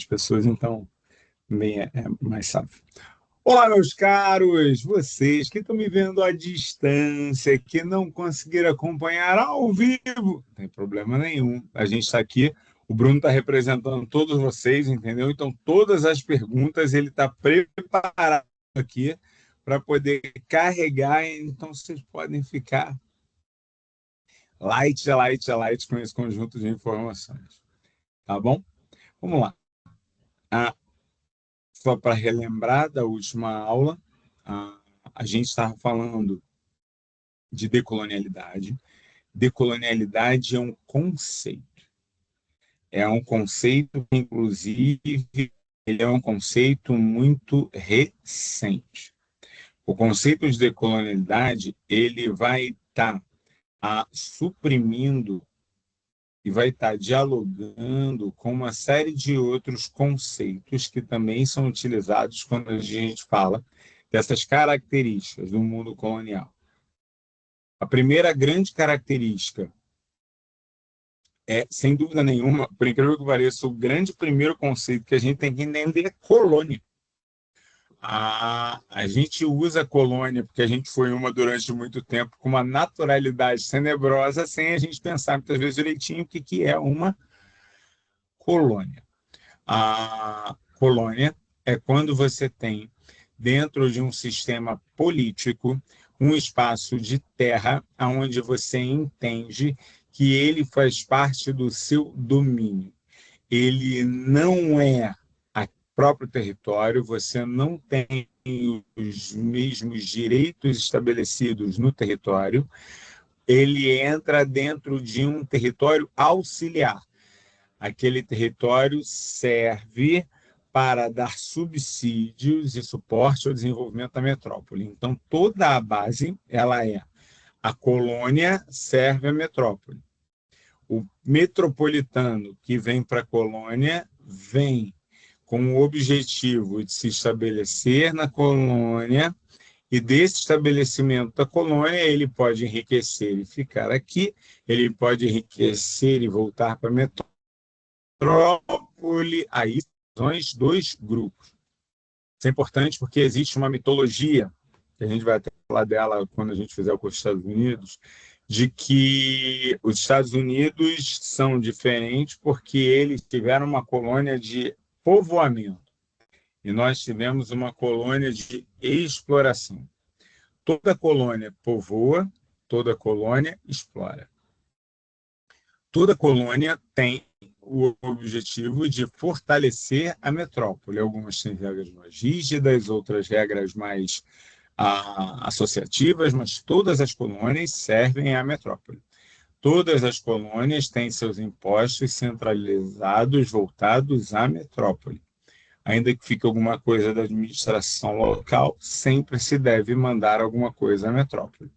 pessoas, então também é mais sábio. Olá, meus caros, vocês que estão me vendo à distância, que não conseguiram acompanhar ao vivo, não tem problema nenhum. A gente está aqui, o Bruno está representando todos vocês, entendeu? Então, todas as perguntas ele está preparado aqui para poder carregar, então vocês podem ficar light com esse conjunto de informações, tá bom? Vamos lá. Ah, só para relembrar da última aula, a, a gente estava falando de decolonialidade. Decolonialidade é um conceito, inclusive, ele é um conceito muito recente. O conceito de decolonialidade ele vai estar suprimindo e vai estar dialogando com uma série de outros conceitos que também são utilizados quando a gente fala dessas características do mundo colonial. A primeira grande característica é, sem dúvida nenhuma, por incrível que pareça, o grande primeiro conceito que a gente tem que entender é colônia. A gente usa colônia porque a gente foi uma durante muito tempo com uma naturalidade tenebrosa sem a gente pensar muitas vezes direitinho o que é uma colônia. A colônia é quando você tem, dentro de um sistema político, um espaço de terra onde você entende que ele faz parte do seu domínio. Ele não é o próprio território, você não tem os mesmos direitos estabelecidos no território, ele entra dentro de um território auxiliar. Aquele território serve para dar subsídios e suporte ao desenvolvimento da metrópole. Então, toda a base ela é a colônia serve a metrópole. O metropolitano que vem para a colônia vem com o objetivo de se estabelecer na colônia e desse estabelecimento da colônia ele pode enriquecer e ficar aqui, ele pode enriquecer e voltar para a metrópole. Aí são os dois grupos. Isso é importante porque existe uma mitologia, que a gente vai até falar dela quando a gente fizer o curso dos Estados Unidos, de que os Estados Unidos são diferentes porque eles tiveram uma colônia de povoamento e nós tivemos uma colônia de exploração. Toda colônia povoa, toda colônia explora. Toda colônia tem o objetivo de fortalecer a metrópole. Algumas têm regras mais rígidas, outras regras mais associativas, mas todas as colônias servem à metrópole. Todas as colônias têm seus impostos centralizados voltados à metrópole. Ainda que fique alguma coisa da administração local, sempre se deve mandar alguma coisa à metrópole.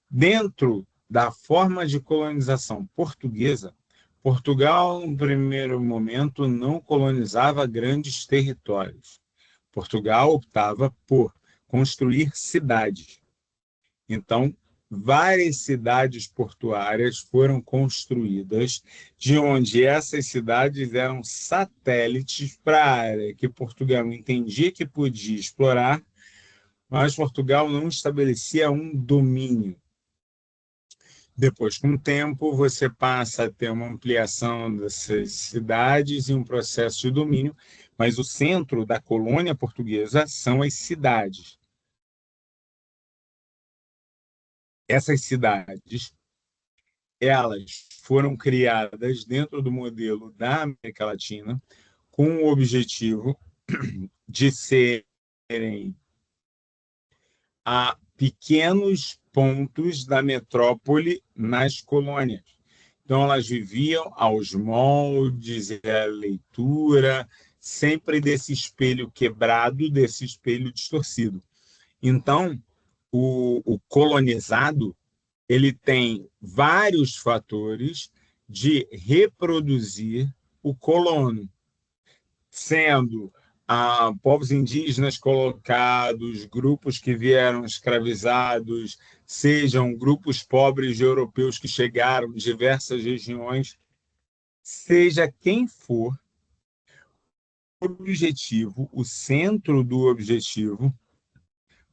Dentro da forma de colonização portuguesa, Portugal, no primeiro momento, não colonizava grandes territórios. Portugal optava por construir cidades. Então, várias cidades portuárias foram construídas, de onde essas cidades eram satélites para a área que Portugal entendia que podia explorar, mas Portugal não estabelecia um domínio. Depois, com o tempo, você passa a ter uma ampliação dessas cidades e um processo de domínio, mas o centro da colônia portuguesa são as cidades. Essas cidades, elas foram criadas dentro do modelo da América Latina com o objetivo de serem a pequenos pontos da metrópole nas colônias. Então, elas viviam aos moldes e à leitura, sempre desse espelho quebrado, desse espelho distorcido. Então, o colonizado ele tem vários fatores de reproduzir o colono, sendo povos indígenas colocados, grupos que vieram escravizados, sejam grupos pobres de europeus que chegaram de diversas regiões, seja quem for, objetivo, o centro do objetivo,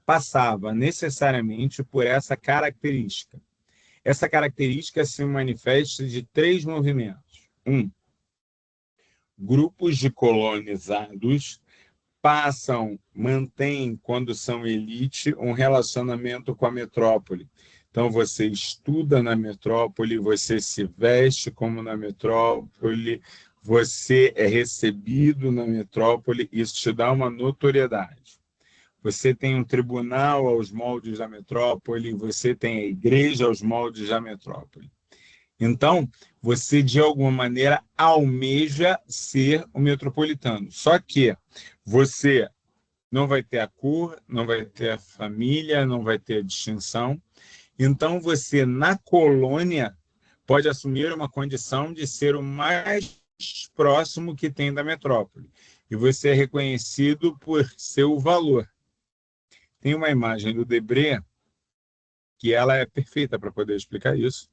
passava necessariamente por essa característica. Essa característica se manifesta de três movimentos. Um, grupos de colonizados mantêm, quando são elite, um relacionamento com a metrópole. Então, você estuda na metrópole, você se veste como na metrópole, você é recebido na metrópole, isso te dá uma notoriedade. Você tem um tribunal aos moldes da metrópole, você tem a igreja aos moldes da metrópole. Então, você, de alguma maneira, almeja ser o metropolitano. Só que você não vai ter a cor, não vai ter a família, não vai ter a distinção. Então, você, na colônia, pode assumir uma condição de ser o mais próximo que tem da metrópole. E você é reconhecido por seu valor. Tem uma imagem do Debré que ela é perfeita para poder explicar isso.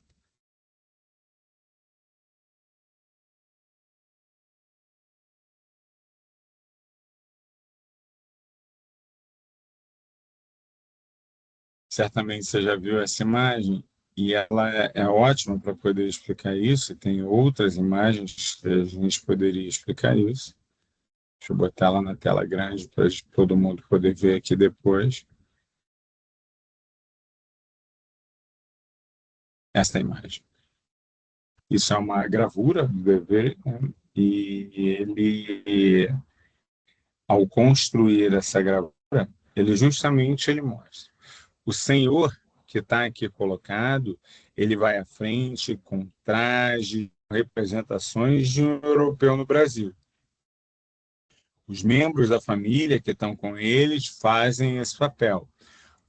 Certamente você já viu essa imagem, e ela é ótima para poder explicar isso, e tem outras imagens que a gente poderia explicar isso. Deixa eu botar ela na tela grande para todo mundo poder ver aqui depois. Essa imagem. Isso é uma gravura do bebê, né? E ele, ao construir essa gravura, ele mostra. O senhor que está aqui colocado, ele vai à frente com traje, representações de um europeu no Brasil. Os membros da família que estão com eles fazem esse papel.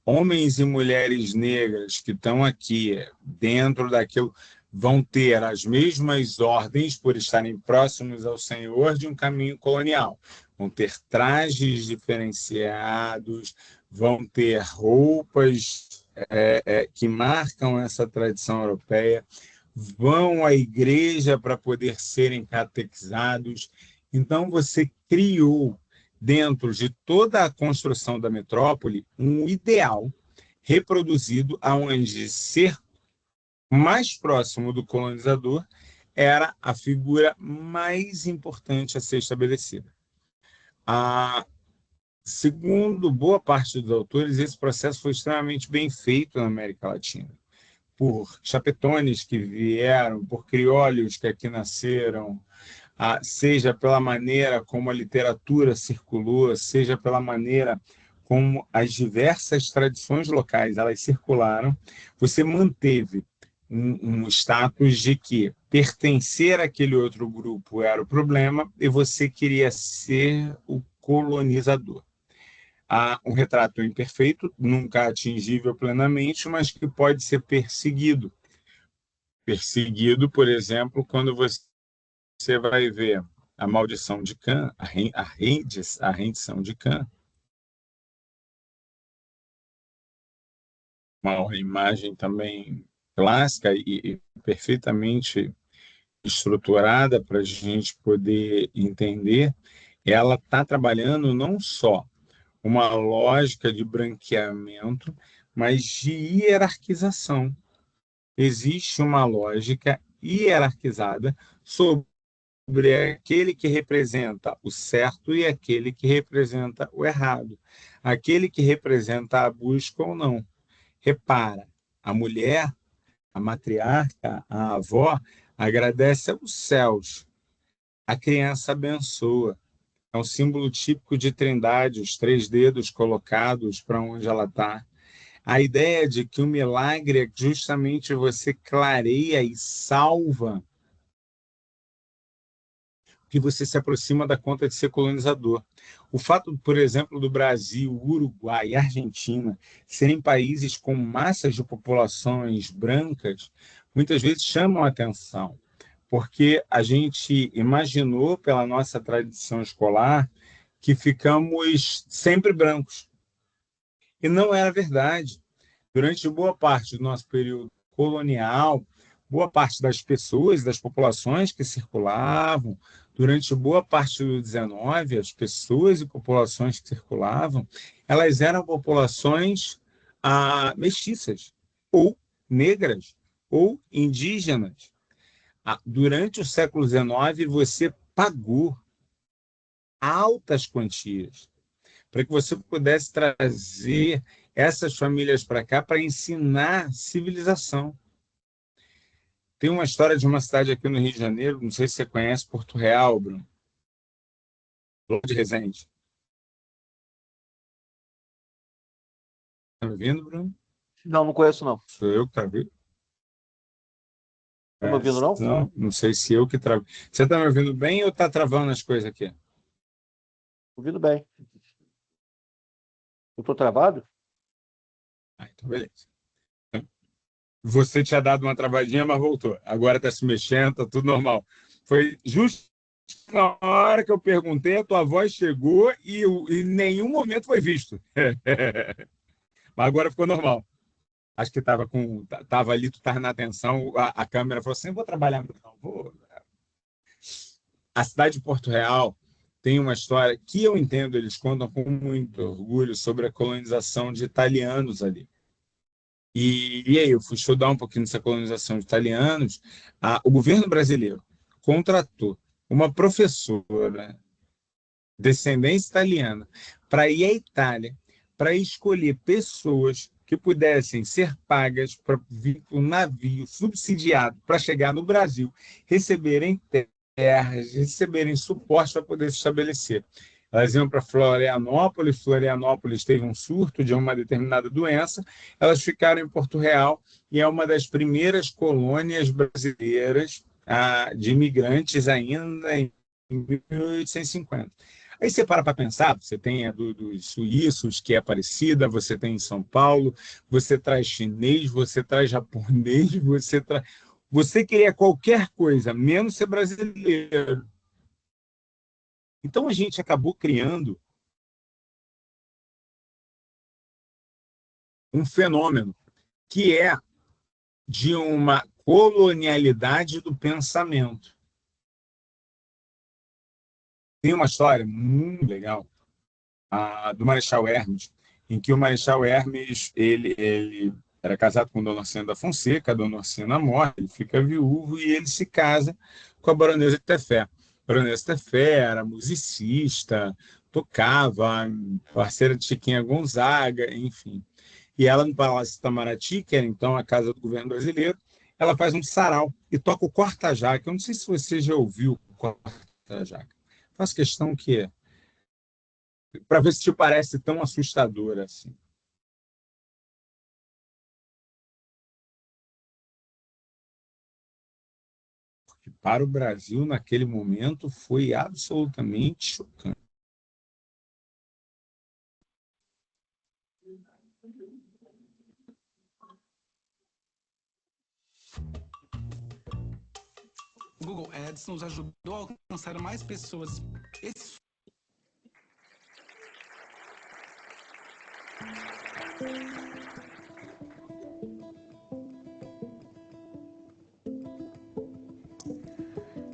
Homens e mulheres negras que estão aqui dentro daquilo vão ter as mesmas ordens por estarem próximos ao senhor de um caminho colonial. Vão ter trajes diferenciados, vão ter roupas que marcam essa tradição europeia, vão à igreja para poder serem catequizados. Então, você criou, dentro de toda a construção da metrópole, um ideal reproduzido aonde ser mais próximo do colonizador era a figura mais importante a ser estabelecida. Segundo boa parte dos autores, esse processo foi extremamente bem feito na América Latina, por chapetones que vieram, por criolhos que aqui nasceram, seja pela maneira como a literatura circulou, seja pela maneira como as diversas tradições locais elas circularam, você manteve um status de que pertencer àquele outro grupo era o problema e você queria ser o colonizador. Há um retrato imperfeito, nunca atingível plenamente, mas que pode ser perseguido. Perseguido, por exemplo, quando você vai ver a maldição de Cã, a rendição de Cã, uma imagem também clássica e perfeitamente estruturada para a gente poder entender, ela está trabalhando não só uma lógica de branqueamento, mas de hierarquização. Existe uma lógica hierarquizada sobre aquele que representa o certo e aquele que representa o errado, aquele que representa a busca ou não. Repara, a mulher, a matriarca, a avó, agradece aos céus, a criança abençoa. É um símbolo típico de trindade, os três dedos colocados para onde ela está. A ideia de que o milagre é justamente você clareia e salva que você se aproxima da conta de ser colonizador. O fato, por exemplo, do Brasil, Uruguai e Argentina serem países com massas de populações brancas, muitas vezes chamam a atenção, porque a gente imaginou, pela nossa tradição escolar, que ficamos sempre brancos. E não era verdade. Durante boa parte do nosso período colonial, boa parte das pessoas, das populações que circulavam durante boa parte do XIX, as pessoas e populações que circulavam, elas eram populações mestiças, ou negras, ou indígenas. Durante o século XIX, você pagou altas quantias para que você pudesse trazer essas famílias para cá para ensinar civilização. Tem uma história de uma cidade aqui no Rio de Janeiro, não sei se você conhece, Porto Real, Bruno, de Resende. Está me ouvindo, Bruno? Não, não conheço, não. Sou eu que travei? Tá me ouvindo, não? Não sei se eu que travei. Você está me ouvindo bem ou está travando as coisas aqui? Ouvindo bem. Eu tô travado? Então beleza. Você tinha dado uma travadinha, mas voltou. Agora está se mexendo, está tudo normal. Foi justo na hora que eu perguntei, a tua voz chegou e em nenhum momento foi visto. Mas agora ficou normal. Acho que estava ali, tu estava na atenção, a câmera falou assim, vou trabalhar, não, vou. A cidade de Porto Real tem uma história que eu entendo, eles contam com muito orgulho sobre a colonização de italianos ali. E aí, eu fui estudar um pouquinho dessa colonização de italianos. O governo brasileiro contratou uma professora, descendência italiana, para ir à Itália, para escolher pessoas que pudessem ser pagas para vir com um navio subsidiado para chegar no Brasil, receberem terras, receberem suporte para poder se estabelecer. Elas iam para Florianópolis, Florianópolis teve um surto de uma determinada doença, elas ficaram em Porto Real e é uma das primeiras colônias brasileiras de imigrantes ainda em 1850. Aí você para pensar, você tem a dos suíços, que é parecida, você tem em São Paulo, você traz chinês, você traz japonês, você queria qualquer coisa, menos ser brasileiro. Então a gente acabou criando um fenômeno que é de uma colonialidade do pensamento. Tem uma história muito legal do Marechal Hermes, em que o Marechal Hermes ele era casado com Dona Orsina da Fonseca, a Dona Orsina morre, ele fica viúvo e ele se casa com a Baronesa de Tefé. A Baronesa de Tefé era musicista, tocava, parceira de Chiquinha Gonzaga, enfim. E ela, no Palácio Itamaraty, que era então a casa do governo brasileiro, ela faz um sarau e toca o corta-jaca. Eu não sei se você já ouviu o corta-jaca. Faço questão que para ver se te parece tão assustador assim. Porque para o Brasil, naquele momento, foi absolutamente chocante. O Google Ads nos ajudou a alcançar mais pessoas.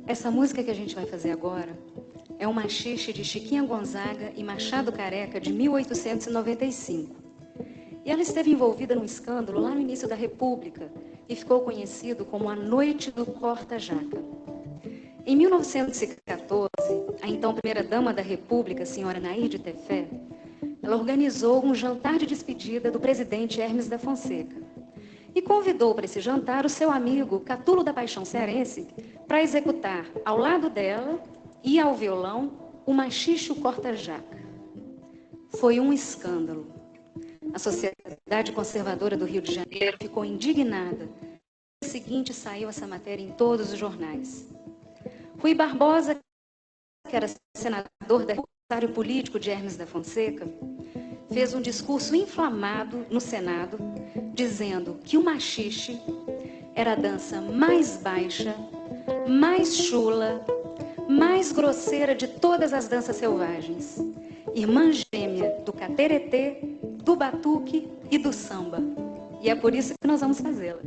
Essa música que a gente vai fazer agora é um machixe de Chiquinha Gonzaga e Machado Careca, de 1895. E ela esteve envolvida num escândalo lá no início da República e ficou conhecido como a Noite do Corta-Jaca. Em 1914, a então primeira-dama da República, a senhora Nair de Tefé, ela organizou um jantar de despedida do presidente Hermes da Fonseca e convidou para esse jantar o seu amigo Catulo da Paixão Cearense para executar ao lado dela e ao violão o machixe corta-jaca. Foi um escândalo. A Sociedade Conservadora do Rio de Janeiro ficou indignada. No dia seguinte saiu essa matéria em todos os jornais. Rui Barbosa, que era senador da Secretário Político de Hermes da Fonseca, fez um discurso inflamado no Senado, dizendo que o machixe era a dança mais baixa, mais chula, mais grosseira de todas as danças selvagens, irmã gêmea do cateretê, do batuque e do samba. E é por isso que nós vamos fazê-la.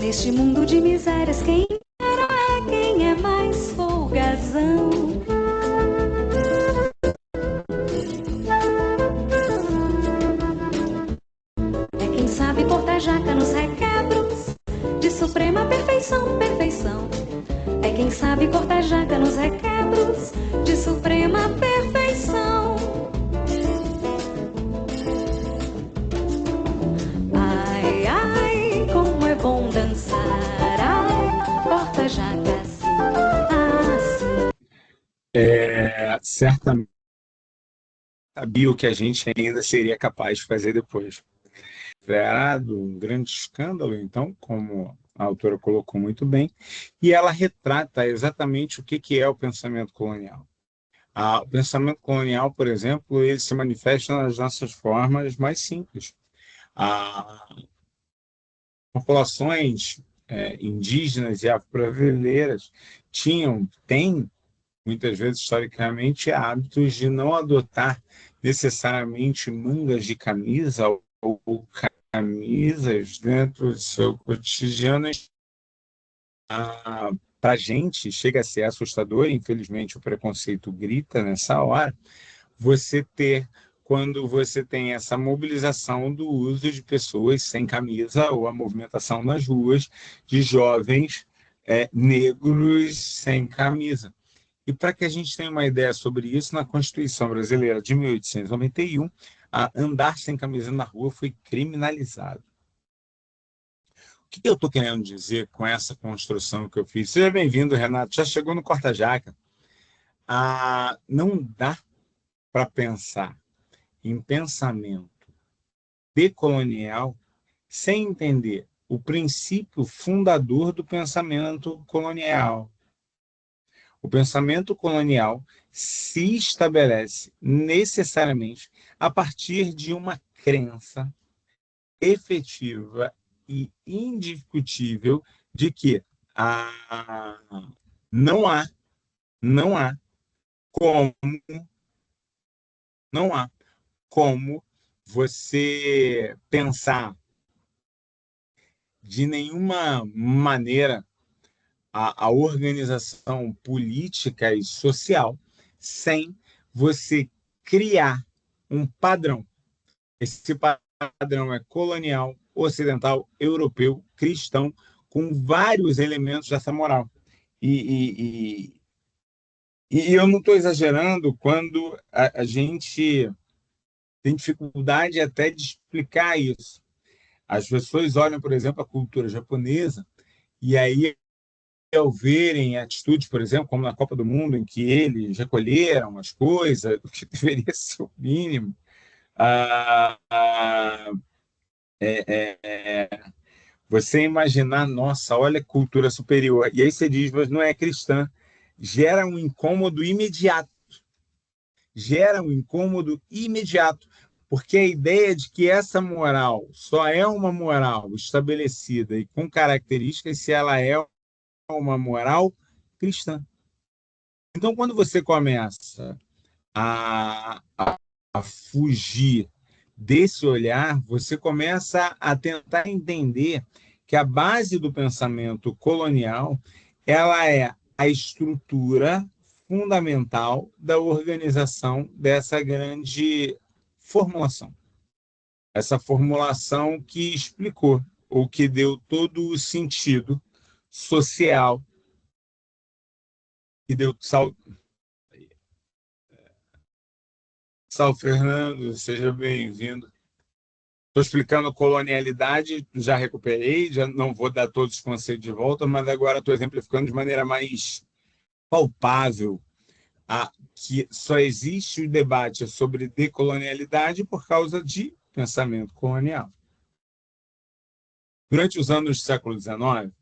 Neste mundo de misérias, quem é quem é mais folgazão? É quem sabe cortar jaca nos requebros de suprema perfeição, perfeição. É quem sabe cortar jaca nos requebros de suprema perfeição. Ai, ai, como é bom dançar. Ai, corta jaca assim, assim. Certamente sabia o que a gente ainda seria capaz de fazer depois. Gerado um grande escândalo, então, como a autora colocou muito bem, e ela retrata exatamente o que é o pensamento colonial. O pensamento colonial, por exemplo, ele se manifesta nas nossas formas mais simples. As populações indígenas e afro-brasileiras têm, muitas vezes, historicamente, hábitos de não adotar necessariamente mangas de camisa ou camisas dentro do seu cotidiano. Para a gente, chega a ser assustador, infelizmente o preconceito grita nessa hora, quando você tem essa mobilização do uso de pessoas sem camisa ou a movimentação nas ruas de jovens negros sem camisa. E para que a gente tenha uma ideia sobre isso, na Constituição Brasileira de 1891, andar sem camisa na rua foi criminalizado. O que eu estou querendo dizer com essa construção que eu fiz? Seja bem-vindo, Renato. Já chegou no Corta-Jaca. Não dá para pensar em pensamento decolonial sem entender o princípio fundador do pensamento colonial. O pensamento colonial se estabelece necessariamente a partir de uma crença efetiva e indiscutível de que não há como você pensar de nenhuma maneira a organização política e social sem você criar um padrão. Esse padrão é colonial, ocidental, europeu, cristão, com vários elementos dessa moral. E eu não estou exagerando quando a gente tem dificuldade até de explicar isso. As pessoas olham, por exemplo, a cultura japonesa, e aí, ao verem atitudes, por exemplo, como na Copa do Mundo, em que eles recolheram as coisas, o que deveria ser o mínimo, você imaginar, nossa, olha a cultura superior, e aí você diz, mas não é cristã, gera um incômodo imediato. Porque a ideia de que essa moral só é uma moral estabelecida e com características se ela é uma moral cristã. Então, quando você começa a fugir desse olhar, você começa a tentar entender que a base do pensamento colonial ela é a estrutura fundamental da organização dessa grande formulação. Essa formulação que explicou, ou que deu todo o sentido social, que deu... Sal Fernando, seja bem-vindo. Estou explicando colonialidade, já recuperei, já não vou dar todos os conceitos de volta, mas agora estou exemplificando de maneira mais palpável que só existe o debate sobre decolonialidade por causa de pensamento colonial. Durante os anos do século XIX,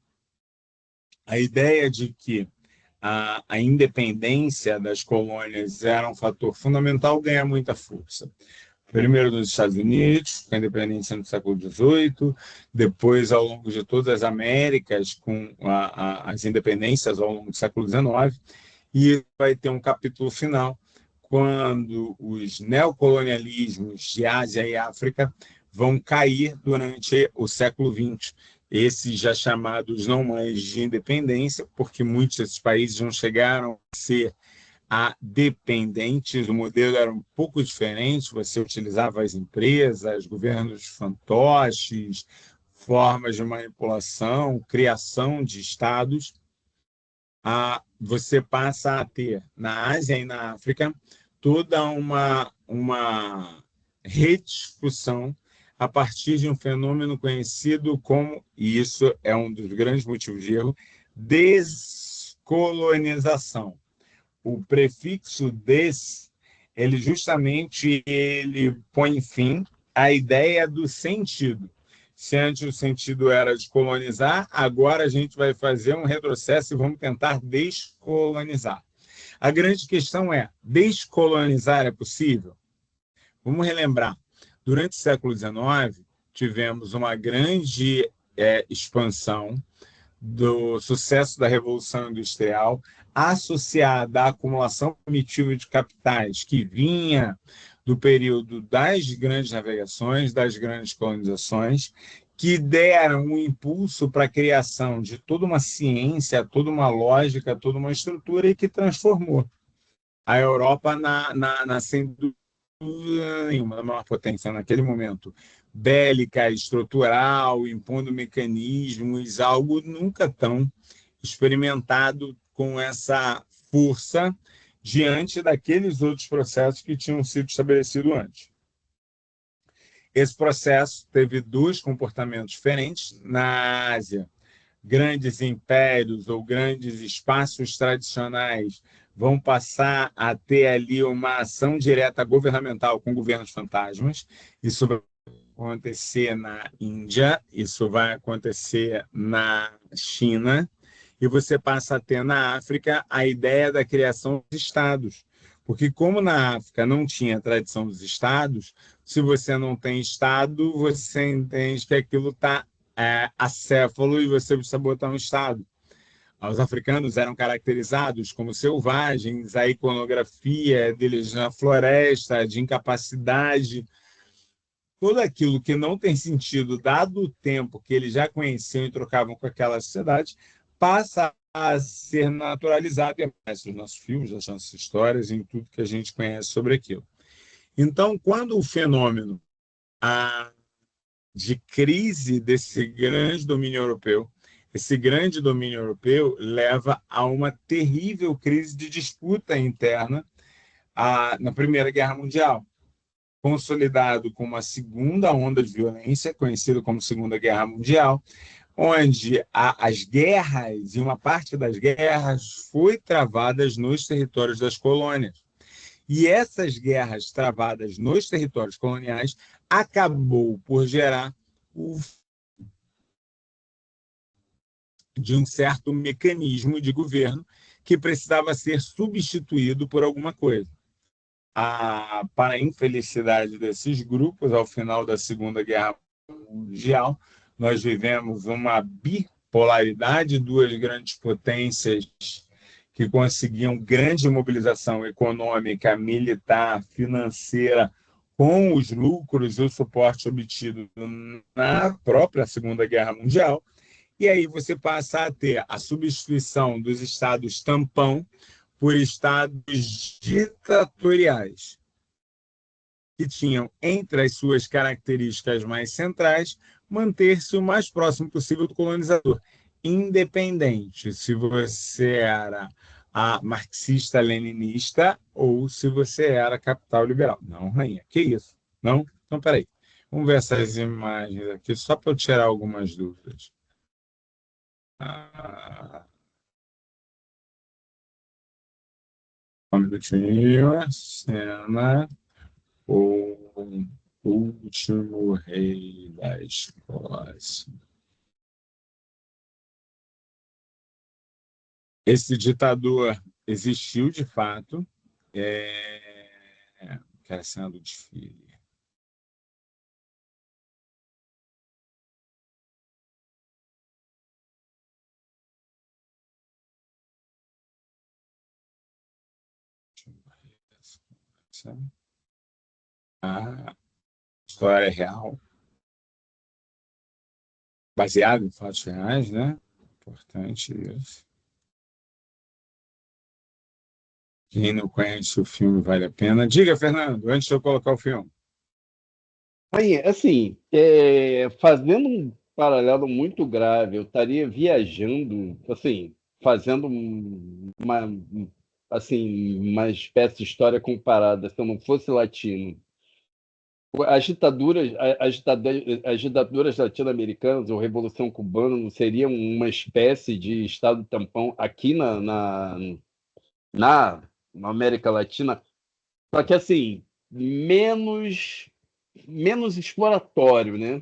a ideia de que a independência das colônias era um fator fundamental ganha muita força. Primeiro nos Estados Unidos, com a independência no século XVIII, depois ao longo de todas as Américas, com as independências ao longo do século XIX, e vai ter um capítulo final quando os neocolonialismos de Ásia e África vão cair durante o século XX, esses já chamados não mais de independência, porque muitos desses países não chegaram a ser dependentes, o modelo era um pouco diferente, você utilizava as empresas, governos fantoches, formas de manipulação, criação de estados. Você passa a ter, na Ásia e na África, toda uma rediscussão a partir de um fenômeno conhecido como, e isso é um dos grandes motivos de erro, descolonização. O prefixo des, ele justamente ele põe fim à ideia do sentido. Se antes o sentido era de colonizar, agora a gente vai fazer um retrocesso e vamos tentar descolonizar. A grande questão é, descolonizar é possível? Vamos relembrar. Durante o século XIX, tivemos uma grande expansão do sucesso da Revolução Industrial, associada à acumulação primitiva de capitais, que vinha do período das grandes navegações, das grandes colonizações, que deram um impulso para a criação de toda uma ciência, toda uma lógica, toda uma estrutura e que transformou a Europa sem dúvida nenhuma, na maior potência naquele momento, bélica, estrutural, impondo mecanismos, algo nunca tão experimentado com essa força diante daqueles outros processos que tinham sido estabelecidos antes. Esse processo teve dois comportamentos diferentes. Na Ásia, grandes impérios ou grandes espaços tradicionais vão passar a ter ali uma ação direta governamental com governos fantasmas. Isso vai acontecer na Índia, isso vai acontecer na China, e você passa a ter na África a ideia da criação dos estados. Porque como na África não tinha tradição dos estados, se você não tem estado, você entende que aquilo está acéfalo e você precisa botar um estado. Os africanos eram caracterizados como selvagens, a iconografia deles na floresta, de incapacidade, tudo aquilo que não tem sentido, dado o tempo que eles já conheciam e trocavam com aquela sociedade, passa a ser naturalizado e aparece nos nossos filmes, nas nossas histórias, em tudo que a gente conhece sobre aquilo. Então, quando o fenômeno de crise desse grande domínio europeu, esse grande domínio europeu leva a uma terrível crise de disputa interna na Primeira Guerra Mundial, consolidado com uma segunda onda de violência, conhecida como Segunda Guerra Mundial, onde as guerras, e uma parte das guerras, foi travadas nos territórios das colônias. E essas guerras travadas nos territórios coloniais acabou por gerar de um certo mecanismo de governo que precisava ser substituído por alguma coisa. Para a infelicidade desses grupos, ao final da Segunda Guerra Mundial, nós vivemos uma bipolaridade, duas grandes potências que conseguiam grande mobilização econômica, militar, financeira, com os lucros e o suporte obtido na própria Segunda Guerra Mundial. E aí você passa a ter a substituição dos estados tampão por estados ditatoriais, que tinham entre as suas características mais centrais manter-se o mais próximo possível do colonizador, independente se você era marxista-leninista ou se você era capital liberal. Não, rainha, que isso? Não? Então, peraí. Vamos ver essas imagens aqui, só para eu tirar algumas dúvidas. Um minutinho, cena, o último rei da Escócia. Esse ditador existiu de fato, que era a cena do desfile. A história real baseado em fatos reais, né? Importante isso. Quem não conhece o filme vale a pena. Diga, Fernando, antes de eu colocar o filme. Aí, assim, fazendo um paralelo muito grave, eu estaria viajando, assim, fazendo uma espécie de história comparada, se eu não fosse latino. As ditaduras latino-americanas, ou Revolução Cubana, não seriam uma espécie de Estado tampão aqui na América Latina? Só que, assim, menos exploratório, né?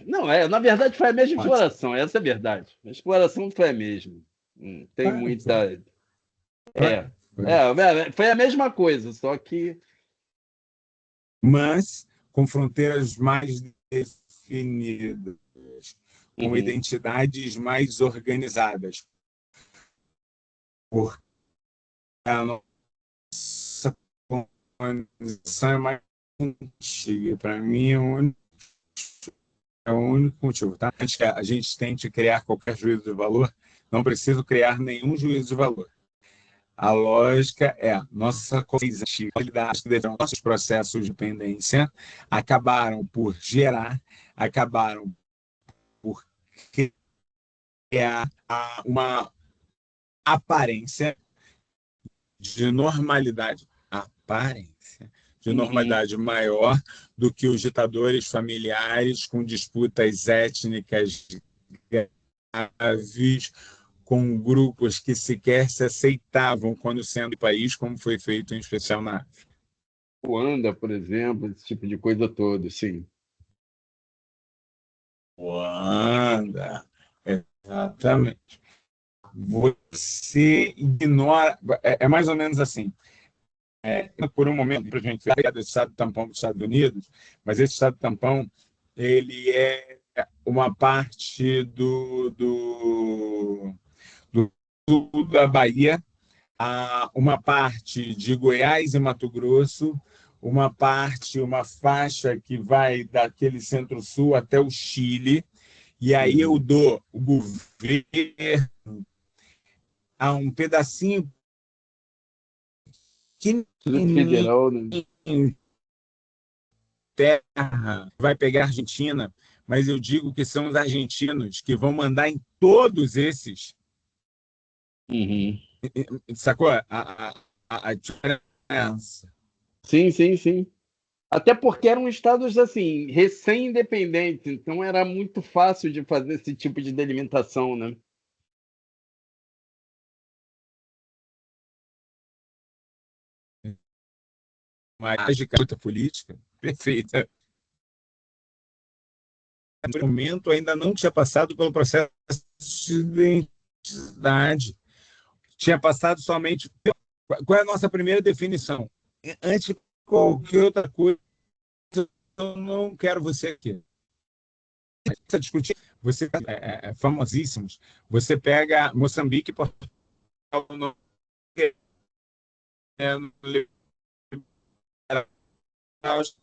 Não, na verdade foi a mesma Ótimo. exploração, essa é a verdade. A exploração foi a mesma. Não tem muita. É, foi a mesma coisa, só que. Mas com fronteiras mais definidas, com Uhum, identidades mais organizadas, porque a nossa condição é mais antiga. Para mim, é o único motivo. Tá? Antes que a gente tente criar qualquer juízo de valor, não preciso criar nenhum juízo de valor. A lógica é nossa qualidade, nossos processos de dependência acabaram por gerar, acabaram por criar uma aparência de uhum, normalidade maior do que os ditadores familiares com disputas étnicas graves, com grupos que sequer se aceitavam quando sendo país, como foi feito em especial na África. Ruanda, por exemplo, esse tipo de coisa toda, sim. Ruanda, exatamente. Você ignora. É mais ou menos assim. Por um momento, para a gente falar do Estado tampão dos Estados Unidos, mas esse Estado tampão ele é uma parte do sul da Bahia, uma parte de Goiás e Mato Grosso, uma faixa que vai daquele centro-sul até o Chile, e aí eu Uhum. dou o governo a um pedacinho Distrito pequenininho Federal, né? em terra, vai pegar a Argentina, mas eu digo que são os argentinos que vão mandar em todos esses, Uhum. sacou? A diferença. Sim, sim, sim. Até porque eram estados assim, recém-independentes, então era muito fácil de fazer esse tipo de delimitação, né? Mágica luta política perfeita. No momento ainda não tinha passado pelo processo de identidade, tinha passado somente. Qual é a nossa primeira definição? Antes de qualquer outra coisa, eu não quero você aqui. Você discutir, você famosíssimos. Você pega Moçambique, Portugal, não querendo liberar os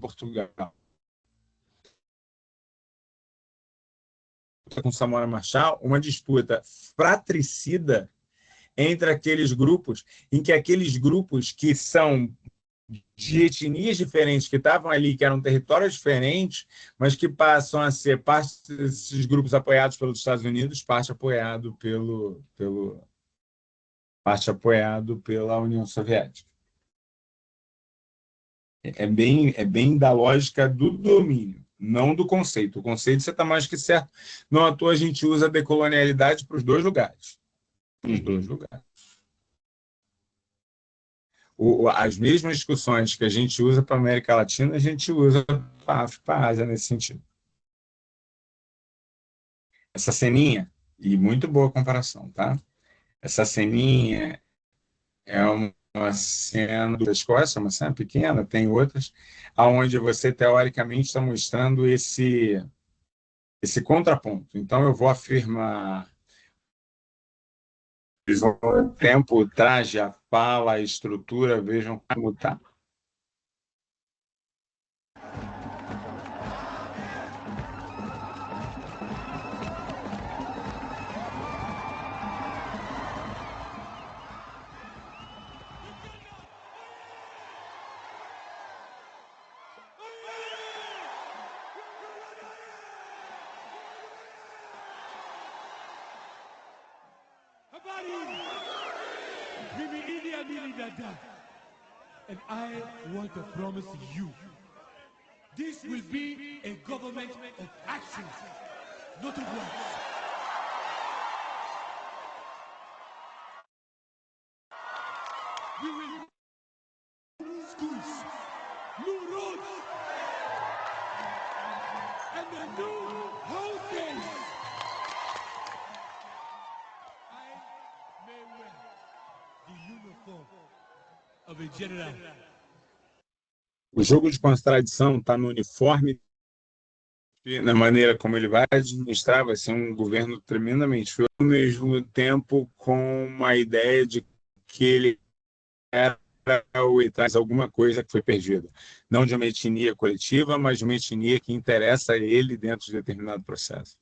Portugal. Com Samora Machel, uma disputa fratricida entre aqueles grupos, em que aqueles grupos que são de etnias diferentes, que estavam ali, que eram territórios diferentes, mas que passam a ser parte desses grupos apoiados pelos Estados Unidos, parte apoiado pela União Soviética. É bem da lógica do domínio, não do conceito. O conceito você está mais que certo. Não à toa a gente usa a decolonialidade para os dois lugares. Para os dois Uhum. lugares. As mesmas discussões que a gente usa para a América Latina, a gente usa para a África, para a Ásia nesse sentido. Essa ceninha, e muito boa comparação, tá? Essa ceninha é uma cena da Escócia, uma cena pequena, tem outras, aonde você teoricamente está mostrando esse contraponto. Então eu vou afirmar o tempo, traje a fala, a estrutura, vejam como está. And I want to promise you, this will be a government of action, not of words. We will new schools, new roads, and a new houses. I may wear the uniform of a general. O jogo de contradição está no uniforme e na maneira como ele vai administrar. Vai ser um governo tremendamente feio, ao mesmo tempo com uma ideia de que ele era ou traz alguma coisa que foi perdida. Não de uma etnia coletiva, mas de uma etnia que interessa a ele dentro de determinado processo.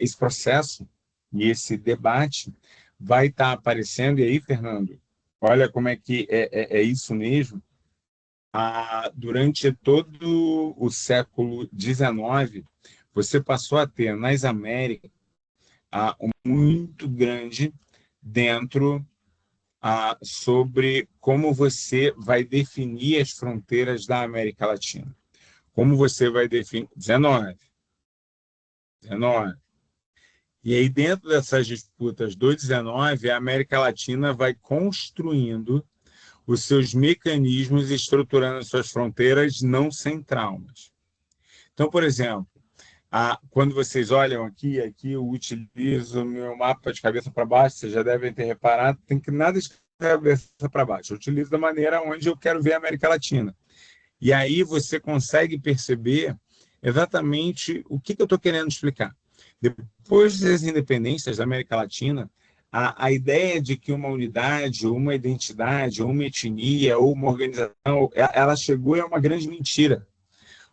Esse processo e esse debate vai estar aparecendo, e aí, Fernando, olha como é que é isso mesmo. Durante todo o século XIX, você passou a ter nas Américas um muito grande dentro sobre como você vai definir as fronteiras da América Latina. Como você vai definir... 19. E aí, dentro dessas disputas do 19, a América Latina vai construindo os seus mecanismos, estruturando as suas fronteiras, não sem traumas. Então, por exemplo, quando vocês olham aqui eu utilizo o meu mapa de cabeça para baixo, vocês já devem ter reparado, tem que nada de cabeça para baixo. Eu utilizo da maneira onde eu quero ver a América Latina. E aí você consegue perceber exatamente o que eu estou querendo explicar. Depois das independências da América Latina, a ideia de que uma unidade, ou uma identidade, ou uma etnia, ou uma organização, ela chegou é uma grande mentira.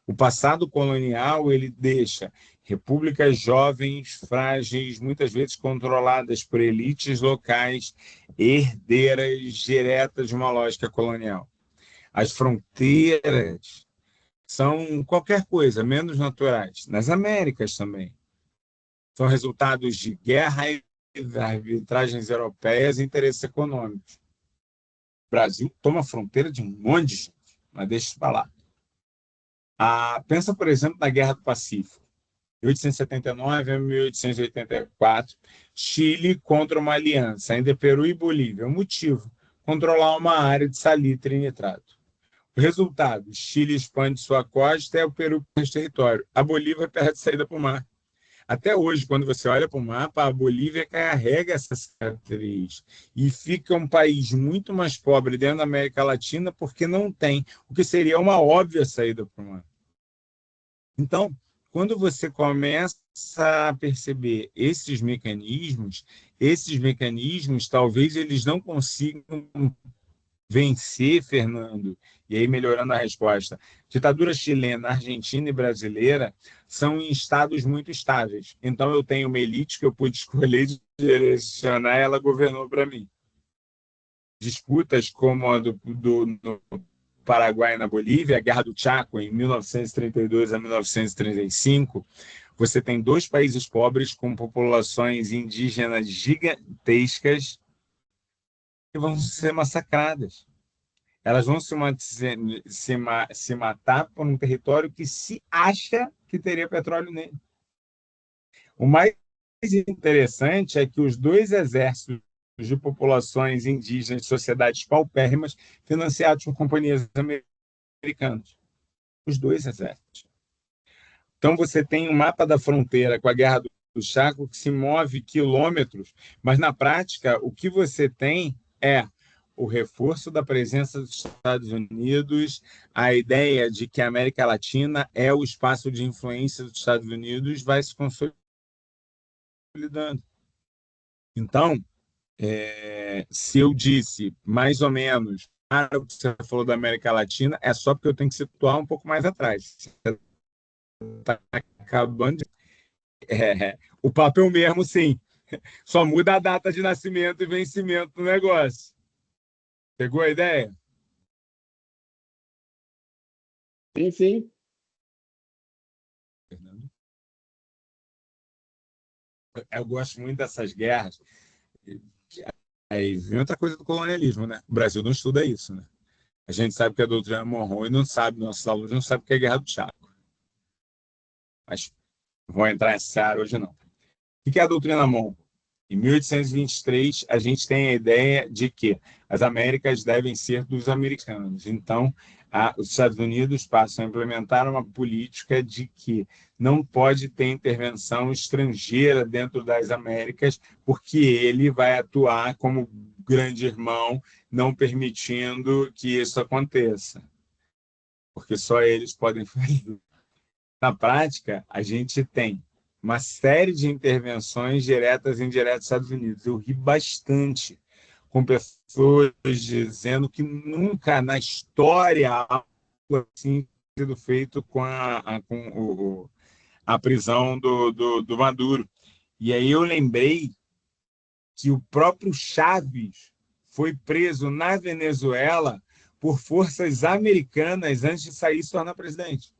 O passado colonial, ele deixa repúblicas jovens, frágeis, muitas vezes controladas por elites locais, herdeiras diretas de uma lógica colonial. As fronteiras são qualquer coisa, menos naturais. Nas Américas também. São resultados de guerra e arbitragens europeias e interesses econômicos. O Brasil toma fronteira de um monte de gente, mas deixa isso para lá. Pensa, por exemplo, na Guerra do Pacífico, 1879 a 1884, Chile contra uma aliança, ainda Peru e Bolívia. O motivo? Controlar uma área de salitre e nitrato. O resultado? Chile expande sua costa e o Peru perde território. A Bolívia perde saída para o mar. Até hoje, quando você olha para o mapa, a Bolívia carrega essa cicatriz e fica um país muito mais pobre dentro da América Latina porque não tem o que seria uma óbvia saída para o mar. Então, quando você começa a perceber esses mecanismos talvez eles não consigam vencer, Fernando, e aí melhorando a resposta, ditadura chilena, argentina e brasileira são em estados muito estáveis. Então eu tenho uma elite que eu pude escolher de direcionar, ela governou para mim. Disputas como a do Paraguai e na Bolívia, a Guerra do Chaco em 1932 a 1935, você tem dois países pobres com populações indígenas gigantescas que vão ser massacradas. Elas vão se matar por um território que se acha que teria petróleo nele. O mais interessante é que os dois exércitos de populações indígenas de sociedades paupérrimas financiados por companhias americanas. Os dois exércitos. Então você tem um mapa da fronteira com a Guerra do Chaco que se move quilômetros, mas na prática o que você tem é o reforço da presença dos Estados Unidos, a ideia de que a América Latina é o espaço de influência dos Estados Unidos vai se consolidando. Então, Se eu disse mais ou menos para o que você falou da América Latina, é só porque eu tenho que situar um pouco mais atrás. Você está acabando de... o papo é o mesmo, sim. Só muda a data de nascimento e vencimento do negócio. Pegou a ideia? Sim, sim. Eu gosto muito dessas guerras. Aí vem outra coisa do colonialismo, né? O Brasil não estuda isso, né? A gente sabe que a doutrina Monroe e não sabe, nossos alunos não sabem o que é a Guerra do Chaco. Mas não vou entrar nessa área hoje, não. O que é a doutrina Monroe? Em 1823, a gente tem a ideia de que as Américas devem ser dos americanos. Então, os Estados Unidos passam a implementar uma política de que não pode ter intervenção estrangeira dentro das Américas, porque ele vai atuar como grande irmão, não permitindo que isso aconteça, porque só eles podem fazer. Na prática, a gente tem uma série de intervenções diretas e indiretas dos Estados Unidos. Eu ri bastante com pessoas dizendo que nunca na história algo assim sido feito com a prisão do Maduro. E aí eu lembrei que o próprio Chaves foi preso na Venezuela por forças americanas antes de sair e se tornar presidente.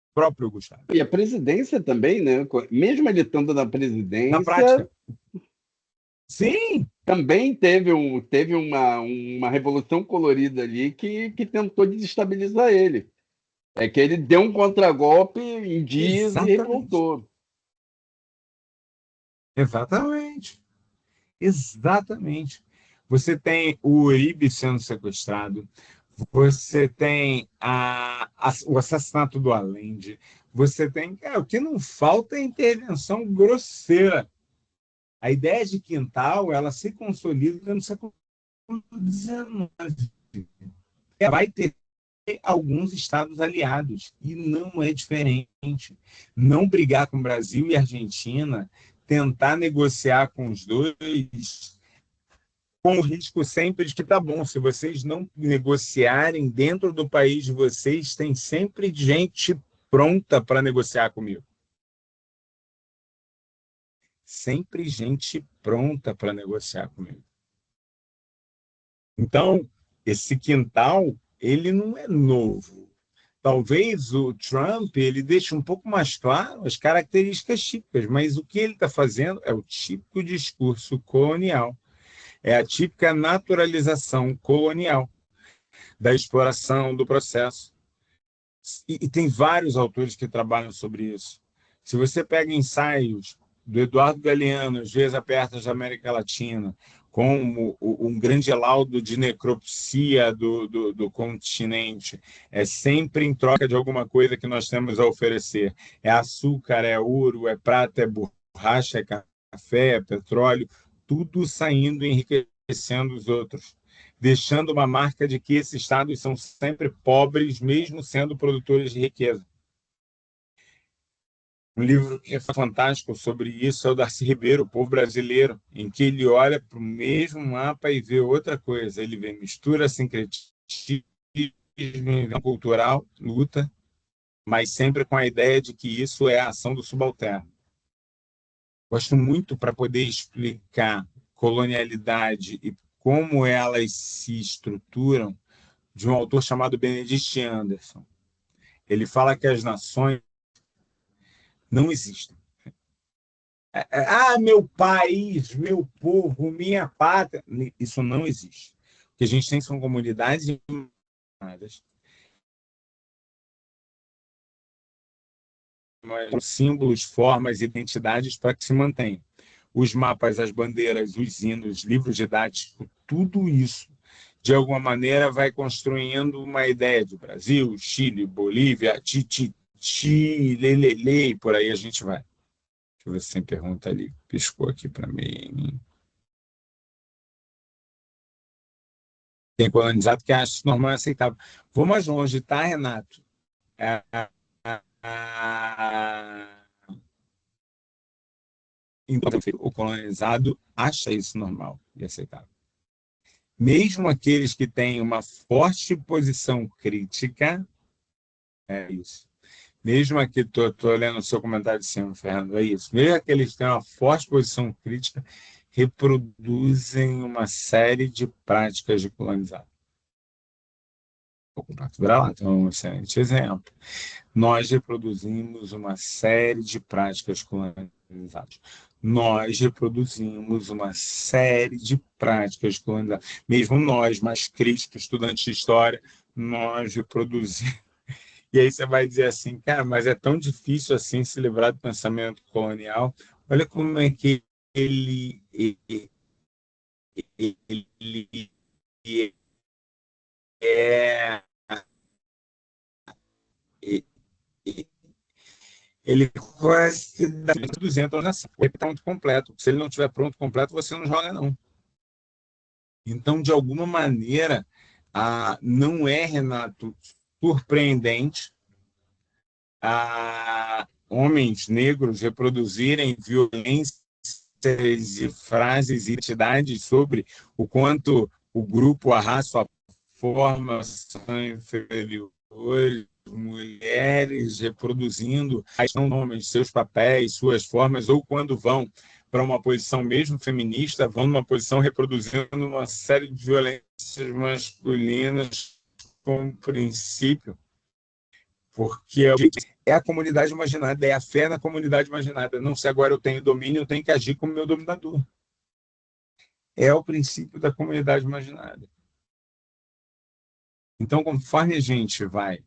O próprio Gustavo. E a presidência também, né? Mesmo ele estando na presidência, na prática. Sim! Também teve uma revolução colorida ali que tentou desestabilizar ele. É que ele deu um contragolpe em dias e voltou. Exatamente. Exatamente. Você tem o Uribe sendo sequestrado, você tem o assassinato do Allende, você tem... o que não falta é intervenção grosseira. A ideia de quintal, ela se consolida no século XIX. Vai ter alguns estados aliados, e não é diferente. Não brigar com o Brasil e a Argentina, tentar negociar com os dois, com o risco sempre de que tá bom, se vocês não negociarem dentro do país de vocês, tem sempre gente pronta para negociar comigo. Sempre gente pronta para negociar comigo. Então, esse quintal, ele não é novo. Talvez o Trump ele deixe um pouco mais claro as características típicas, mas o que ele está fazendo é o típico discurso colonial, é a típica naturalização colonial da exploração do processo. E tem vários autores que trabalham sobre isso. Se você pega ensaios do Eduardo Galeano, às vezes abertas da América Latina, como um grande laudo de necropsia do continente, é sempre em troca de alguma coisa que nós temos a oferecer. É açúcar, é ouro, é prata, é borracha, é café, é petróleo, tudo saindo e enriquecendo os outros, deixando uma marca de que esses estados são sempre pobres, mesmo sendo produtores de riqueza. Um livro que é fantástico sobre isso é o Darcy Ribeiro, O Povo Brasileiro, em que ele olha para o mesmo mapa e vê outra coisa. Ele vê mistura, sincretismo, cultural, luta, mas sempre com a ideia de que isso é a ação do subalterno. Gosto muito para poder explicar colonialidade e como elas se estruturam, de um autor chamado Benedict Anderson. Ele fala que as nações não existem. Meu país, meu povo, minha pátria. Isso não existe. O que a gente tem são comunidades símbolos, formas, identidades para que se mantenham. Os mapas, as bandeiras, os hinos, livros didáticos, tudo isso, de alguma maneira, vai construindo uma ideia de Brasil, Chile, Bolívia, Lelele, e por aí a gente vai. Deixa eu ver se tem pergunta ali. Piscou aqui para mim. Tem colonizado que acha isso normal e aceitável. Vou mais longe, tá, Renato? Então, o colonizado acha isso normal e aceitável. Mesmo aqueles que têm uma forte posição crítica, é isso. Mesmo aqui, estou lendo o seu comentário de cima, Fernando, é isso. Mesmo aqueles que têm uma forte posição crítica, reproduzem uma série de práticas de colonização. O Compacto Vira-Lata é um excelente exemplo. Nós reproduzimos uma série de práticas colonizadas. Nós reproduzimos uma série de práticas colonizadas. Mesmo nós, mais críticos, estudantes de história, nós reproduzimos. E aí você vai dizer assim, cara, mas é tão difícil assim se livrar do pensamento colonial. Olha como é que ele é ele quase dá 200 anos assim. Ele está pronto completo. Se ele não estiver pronto completo, você não joga, não. Então, de alguma maneira, não é, Renato, surpreendente homens negros reproduzirem violências e frases e identidades sobre o quanto o grupo, a raça, a forma são inferiores, mulheres reproduzindo homens, seus papéis, suas formas, ou quando vão para uma posição mesmo feminista, vão numa posição reproduzindo uma série de violências masculinas como princípio, porque é a comunidade imaginada, é a fé na comunidade imaginada. Não, se agora eu tenho domínio, eu tenho que agir como meu dominador. É o princípio da comunidade imaginada. Então, conforme a gente vai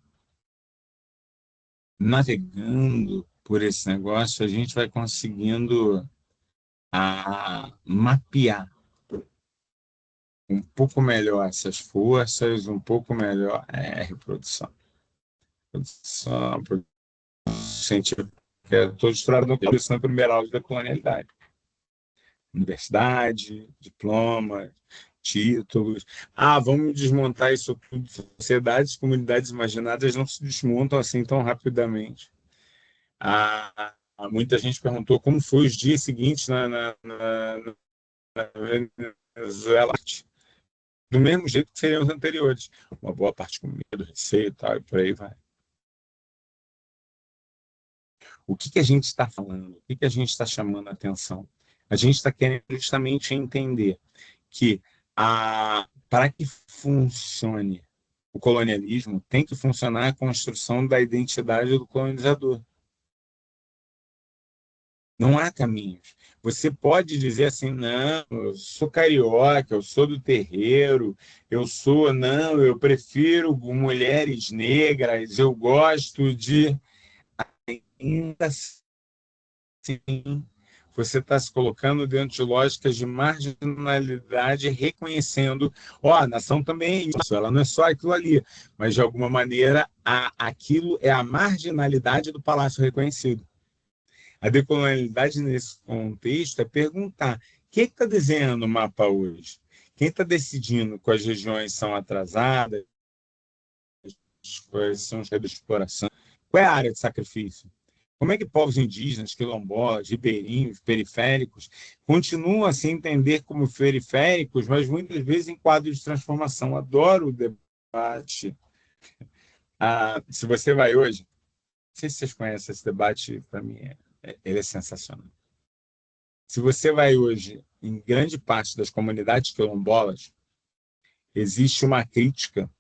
navegando por esse negócio, a gente vai conseguindo mapear um pouco melhor essas forças, um pouco melhor a reprodução. Produção científica, estou estourado na primeira aula da colonialidade. Universidade, diploma, títulos. Vamos desmontar isso tudo. Sociedades, comunidades imaginadas não se desmontam assim tão rapidamente. Muita gente perguntou como foi os dias seguintes na Venezuela. Do mesmo jeito que seriam os anteriores. Uma boa parte com medo, receio e tal, e por aí vai. O que a gente está falando? O que a gente está chamando a atenção? A gente está querendo justamente entender que para que funcione o colonialismo, tem que funcionar a construção da identidade do colonizador. Não há caminhos. Você pode dizer assim, não, eu sou carioca, eu sou do terreiro, eu prefiro mulheres negras, eu gosto de... Ainda assim, você está se colocando dentro de lógicas de marginalidade, reconhecendo, a nação também é isso, ela não é só aquilo ali, mas de alguma maneira aquilo é a marginalidade do palácio reconhecido. A decolonialidade nesse contexto é perguntar: quem está desenhando o mapa hoje? Quem está decidindo quais regiões são atrasadas, quais são as redes de exploração? Qual é a área de sacrifício? Como é que povos indígenas, quilombolas, ribeirinhos, periféricos, continuam a se entender como periféricos, mas muitas vezes em quadros de transformação? Adoro o debate. Se você vai hoje, não sei se vocês conhecem esse debate, para mim ele é sensacional. Se você vai hoje, em grande parte das comunidades quilombolas, existe uma crítica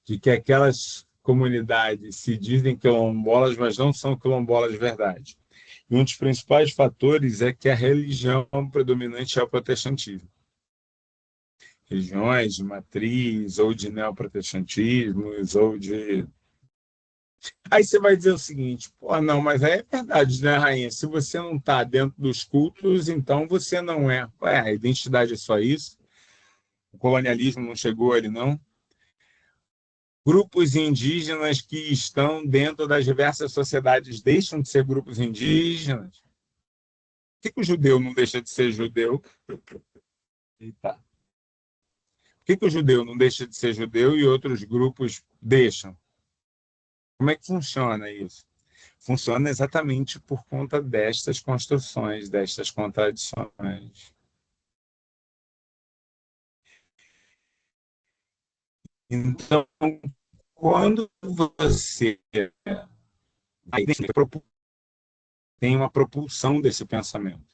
de que aquelas comunidades se dizem quilombolas, mas não são quilombolas de verdade. E um dos principais fatores é que a religião predominante é o protestantismo. Regiões de matriz, ou de neoprotestantismos, ou de... Aí você vai dizer o seguinte, não, mas aí é verdade, né, rainha? Se você não está dentro dos cultos, então você não é. A identidade é só isso? O colonialismo não chegou ali, não? Grupos indígenas que estão dentro das diversas sociedades deixam de ser grupos indígenas? Por que o judeu não deixa de ser judeu? Eita. Por que o judeu não deixa de ser judeu e outros grupos deixam? Como é que funciona isso? Funciona exatamente por conta destas construções, destas contradições. Então, quando você tem uma propulsão desse pensamento.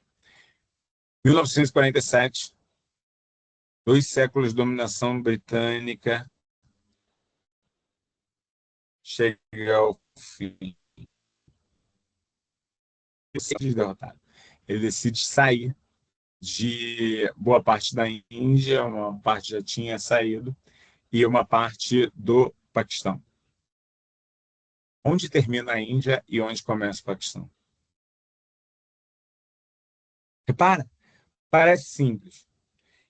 1947, 2 séculos de dominação britânica chega ao fim. Ele derrotado. Ele decide sair de boa parte da Índia, uma parte já tinha saído, e uma parte do Paquistão. Onde termina a Índia e onde começa o Paquistão? Repara, parece simples.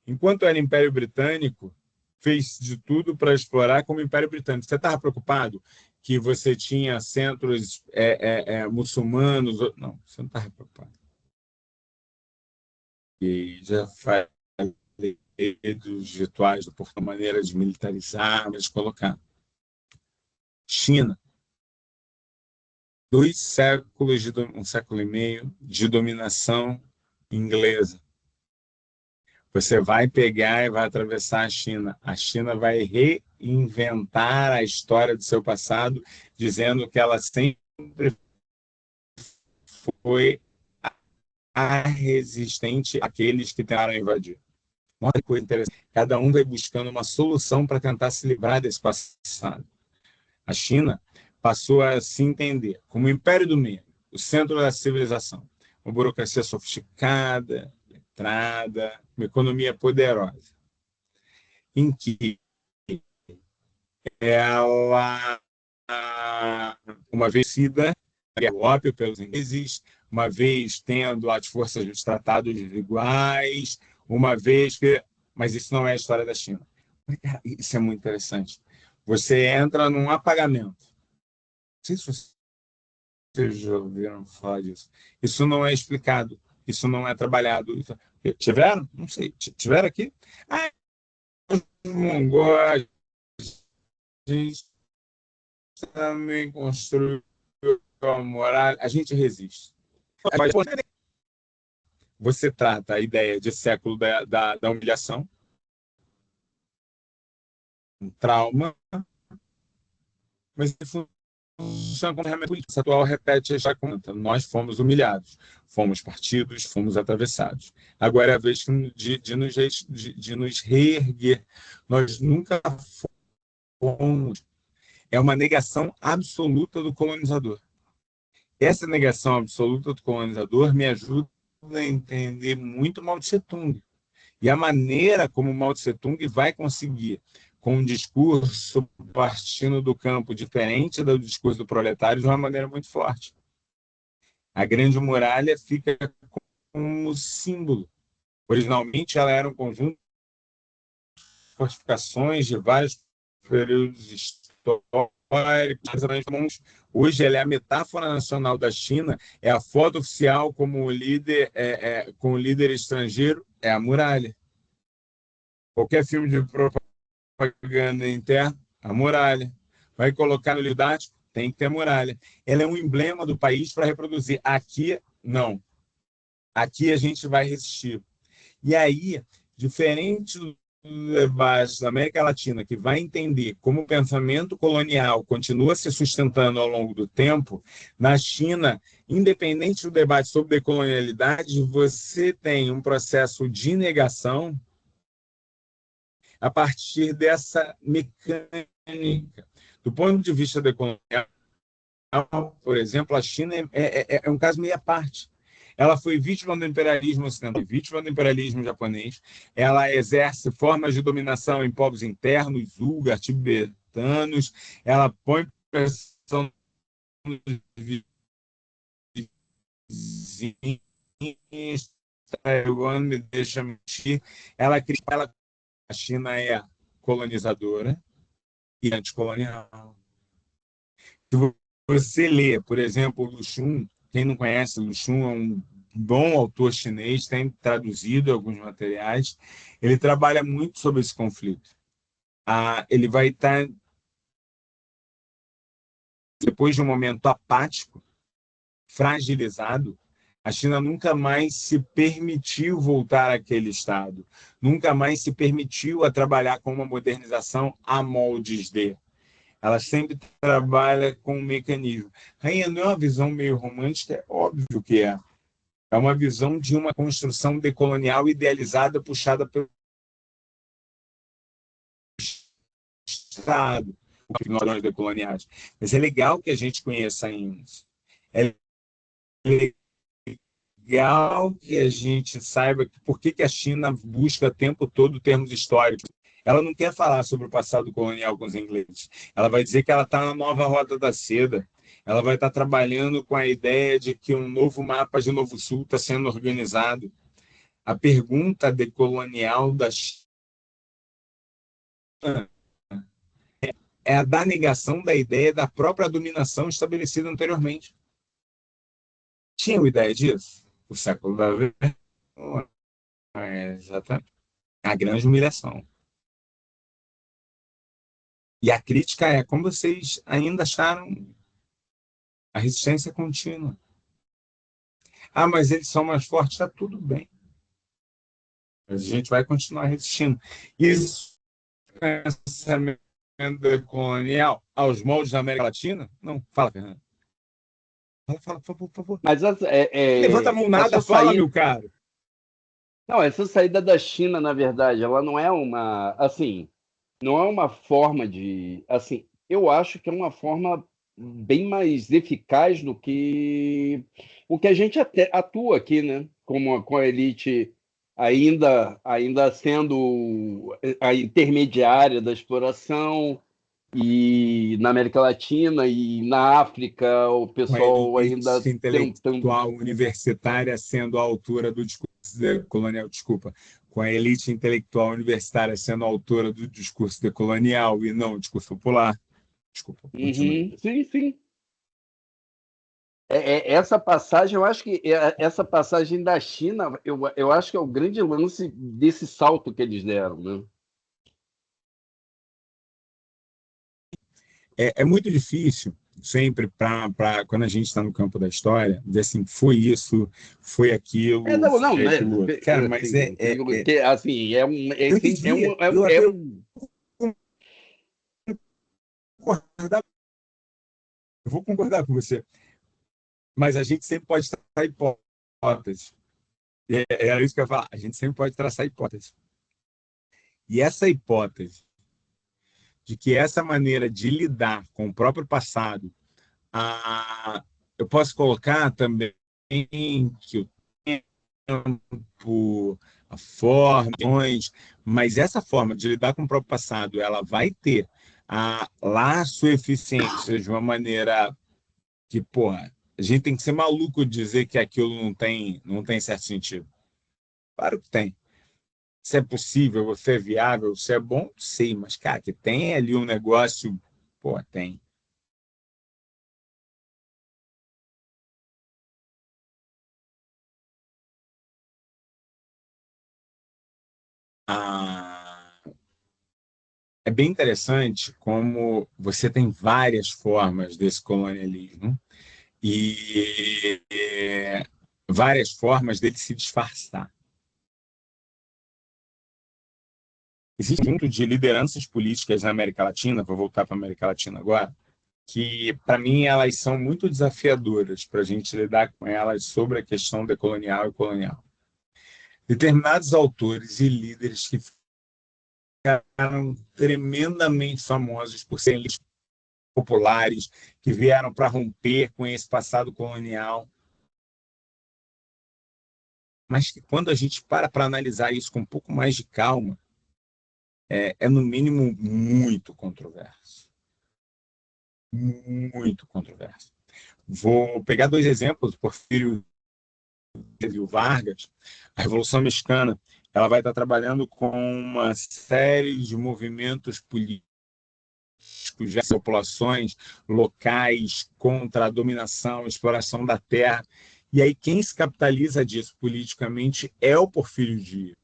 Enquanto era Império Britânico, fez de tudo para explorar como Império Britânico. Você estava preocupado que você tinha centros muçulmanos? Não, você não estava preocupado. E já falei dos rituais do portão, maneira de militarizar, mas colocar. China, 2 séculos, um século e meio de dominação inglesa. Você vai pegar e vai atravessar a China. A China vai reinventar a história do seu passado, dizendo que ela sempre foi a resistente àqueles que tentaram invadir. Uma coisa interessante. Cada um vai buscando uma solução para tentar se livrar desse passado. A China passou a se entender como o Império do Meio, o centro da civilização. Uma burocracia sofisticada, letrada, uma economia poderosa, em que ela, uma vez vencida, o ópio pelos ingleses, uma vez tendo as forças dos tratados iguais, uma vez que... Mas isso não é a história da China. Isso é muito interessante. Você entra num apagamento. Não sei se vocês já ouviram falar disso. Isso não é explicado, isso não é trabalhado. Tiveram? Não sei. Tiveram aqui? Ah, os mongóis também construiu a moral. A gente resiste. Você trata a ideia de século da humilhação, um trauma, mas funciona como ferramenta política. Essa atual repete esta conta. Nós fomos humilhados, fomos partidos, fomos atravessados. Agora é a vez de nos reerguer. Nós nunca fomos. É uma negação absoluta do colonizador. Essa negação absoluta do colonizador me ajuda a entender muito Mao Tse-tung. E a maneira como Mao Tse-tung vai conseguir, com um discurso partindo do campo diferente do discurso do proletário, de uma maneira muito forte. A Grande Muralha fica como símbolo. Originalmente, ela era um conjunto de fortificações de vários períodos históricos. Hoje, ela é a metáfora nacional da China, é a foto oficial como líder, com o líder estrangeiro, é a muralha. Qualquer filme de propaganda interna, a muralha. Vai colocar no livro didático, tem que ter muralha. Ela é um emblema do país para reproduzir. Aqui, não. Aqui a gente vai resistir. E aí, diferente do debate da América Latina, que vai entender como o pensamento colonial continua se sustentando ao longo do tempo, na China, independente do debate sobre decolonialidade, você tem um processo de negação a partir dessa mecânica. Do ponto de vista decolonial, por exemplo, a China é um caso meio à parte. Ela foi vítima do imperialismo ocidental, vítima do imperialismo japonês. Ela exerce formas de dominação em povos internos, ulgar, tibetanos. Ela põe pressão nos vizinhos. Taiwan me deixa mentir. A China é colonizadora e anticolonial. Se você lê, por exemplo, Lu Xun, quem não conhece, Lu Xun é um bom autor chinês, tem traduzido alguns materiais, ele trabalha muito sobre esse conflito. Ele vai estar, depois de um momento apático, fragilizado, A China nunca mais se permitiu voltar àquele estado, nunca mais se permitiu a trabalhar com uma modernização a moldes de. Ela sempre trabalha com um mecanismo. Rainha, não é uma visão meio romântica? É óbvio que é. É uma visão de uma construção decolonial idealizada, puxada pelo Estado, nós decoloniais. Mas é legal que a gente conheça isso. É legal que a gente saiba por que a China busca o tempo todo termos históricos. Ela não quer falar sobre o passado colonial com os ingleses. Ela vai dizer que ela está na nova Rota da Seda. Ela vai estar trabalhando com a ideia de que um novo mapa de Novo Sul está sendo organizado. A pergunta decolonial da China é a da negação da ideia da própria dominação estabelecida anteriormente. Tinham ideia disso? O século da vergonha. Exatamente. A grande humilhação. E a crítica é como vocês ainda acharam a resistência contínua. Ah, mas eles são mais fortes, está tudo bem. Mas a gente vai continuar resistindo. Isso é pensamento colonial aos moldes da América Latina? Não, fala, Fernando. Fala, por favor. Mas Levanta a mão nada, fala, meu caro. Não, essa saída da China, na verdade, ela não é uma, assim, não é uma forma de, assim, eu acho que é uma forma bem mais eficaz do que o que a gente atua aqui, né? Com a elite ainda sendo a intermediária da exploração, e na América Latina e na África o pessoal ainda intelectual universitária sendo a altura do discurso decolonial, desculpa, com a elite intelectual universitária sendo a autora do discurso decolonial e não o discurso popular. Desculpa. Sim, sim. Essa passagem, eu acho que essa passagem da China, eu acho que é o grande lance desse salto que eles deram, né? É muito difícil, sempre, quando a gente está no campo da história, dizer assim, foi isso, foi aquilo, foi aquilo outro. Cara, mas assim, eu vou concordar com você, mas a gente sempre pode traçar hipóteses. Era isso que eu ia falar, a gente sempre pode traçar hipóteses. E essa hipótese de que essa maneira de lidar com o próprio passado, eu posso colocar também que o tempo, a forma, mas essa forma de lidar com o próprio passado, ela vai ter lá a sua eficiência de uma maneira que, porra, a gente tem que ser maluco de dizer que aquilo não tem certo sentido. Claro que tem. Se é possível, se é viável, se é bom, sei, mas, cara, que tem ali um negócio, pô, tem. É bem interessante como você tem várias formas desse colonialismo e várias formas dele se disfarçar. Existe muito de lideranças políticas na América Latina, vou voltar para a América Latina agora, que, para mim, elas são muito desafiadoras para a gente lidar com elas sobre a questão decolonial e colonial. Determinados autores e líderes que ficaram tremendamente famosos por serem populares, que vieram para romper com esse passado colonial, mas que, quando a gente para analisar isso com um pouco mais de calma, no mínimo, muito controverso. Muito controverso. Vou pegar dois exemplos, Porfírio e o Vargas. A Revolução Mexicana, ela vai estar trabalhando com uma série de movimentos políticos de populações locais contra a dominação, a exploração da terra. E aí quem se capitaliza disso politicamente é o Porfírio Dias.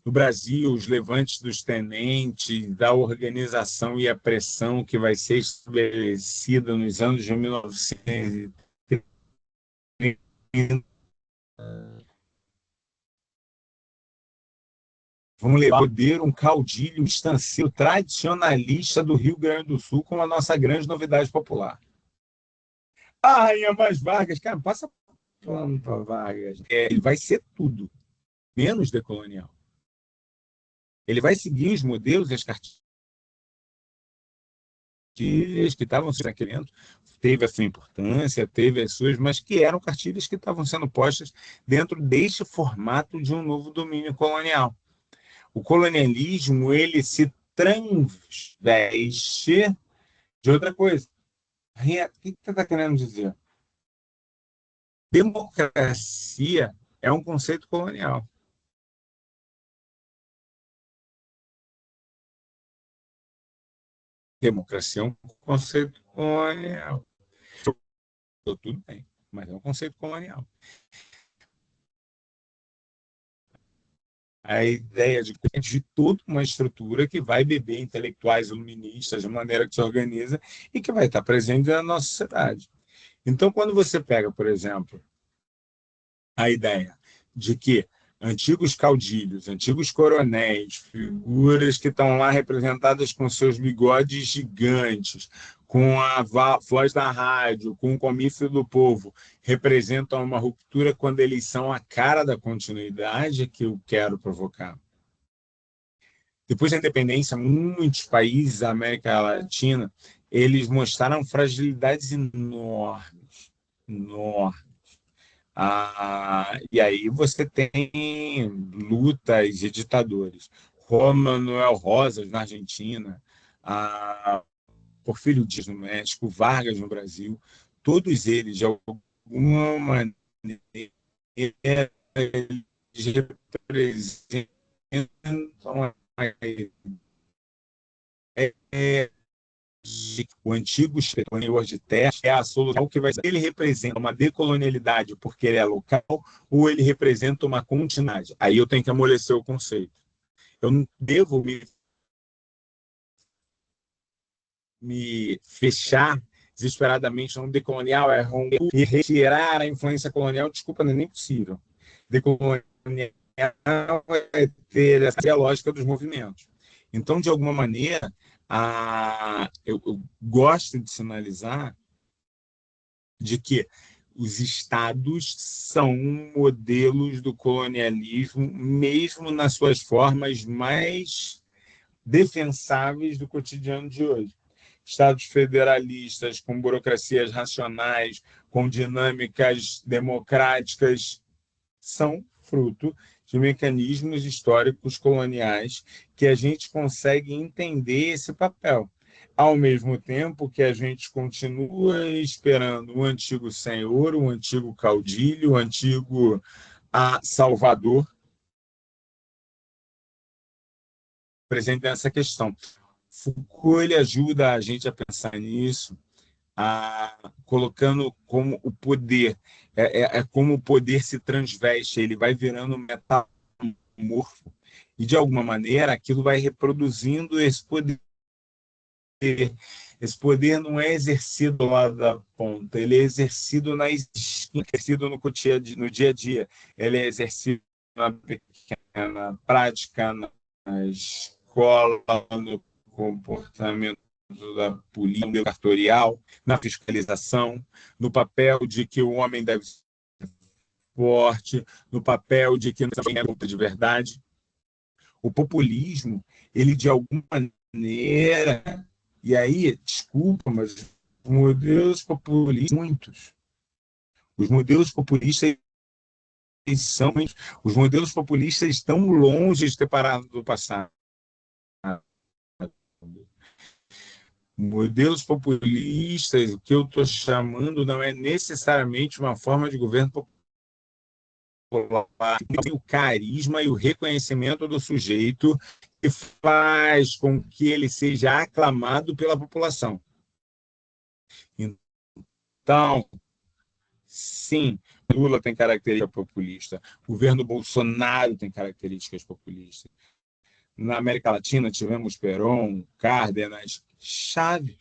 No Brasil, os levantes dos tenentes, da organização e a pressão que vai ser estabelecida nos anos de 1930 Vamos levar poder um caudilho estanceiro tradicionalista do Rio Grande do Sul como a nossa grande novidade popular. Ah, Rainha mais Vargas, cara, passa pano para Vargas. Ele vai ser tudo, menos decolonial. Ele vai seguir os modelos e as cartilhas que estavam sendo naquele teve a sua importância, teve as suas, mas que eram cartilhas que estavam sendo postas dentro deste formato de um novo domínio colonial. O colonialismo, ele se transveste de outra coisa. O que você está querendo dizer? Democracia é um conceito colonial. Democracia é um conceito colonial. Tudo bem, mas é um conceito colonial. A ideia de toda uma estrutura que vai beber intelectuais iluministas de maneira que se organiza e que vai estar presente na nossa sociedade. Então, quando você pega, por exemplo, a ideia de que antigos caudilhos, antigos coronéis, figuras que estão lá representadas com seus bigodes gigantes, com a voz da rádio, com o comício do povo, representam uma ruptura quando eles são a cara da continuidade que eu quero provocar. Depois da independência, muitos países da América Latina, eles mostraram fragilidades enormes, enormes. E aí você tem lutas de ditadores. Juan Manuel Rosas, na Argentina, Porfírio Dias no México, Vargas no Brasil, todos eles, de alguma maneira, eles representam o antigo exterior de terra é a solução que vai ser. Ele representa uma decolonialidade porque ele é local ou ele representa uma continuidade? Aí eu tenho que amolecer o conceito. Eu não devo me fechar desesperadamente no decolonial, e retirar a influência colonial. Desculpa, não é nem possível. Decolonial é ter essa lógica dos movimentos. Então, de alguma maneira, eu gosto de sinalizar de que os estados são modelos do colonialismo, mesmo nas suas formas mais defensáveis do cotidiano de hoje. Estados federalistas, com burocracias racionais, com dinâmicas democráticas, são fruto de mecanismos históricos coloniais que a gente consegue entender esse papel, ao mesmo tempo que a gente continua esperando o antigo senhor, o antigo caudilho, o antigo salvador presente nessa questão. Foucault ele ajuda a gente a pensar nisso, colocando como o poder, como o poder se transveste, ele vai virando metamorfo, e de alguma maneira aquilo vai reproduzindo esse poder. Esse poder não é exercido lá da ponta, ele é exercido no dia a dia, ele é exercido na pequena prática, na escola, no comportamento da política cartorial, na fiscalização, no papel de que o homem deve ser forte, no papel de que não é luta de verdade. O populismo, ele de alguma maneira, e aí, desculpa, mas os modelos populistas, muitos. Os modelos populistas os modelos populistas estão longe de ter parado do passado. Modelos populistas, o que eu estou chamando, não é necessariamente uma forma de governo popular, tem o carisma e o reconhecimento do sujeito que faz com que ele seja aclamado pela população. Então, sim, Lula tem característica populista, o governo Bolsonaro tem características populistas. Na América Latina tivemos Perón, Cárdenas, Chávez,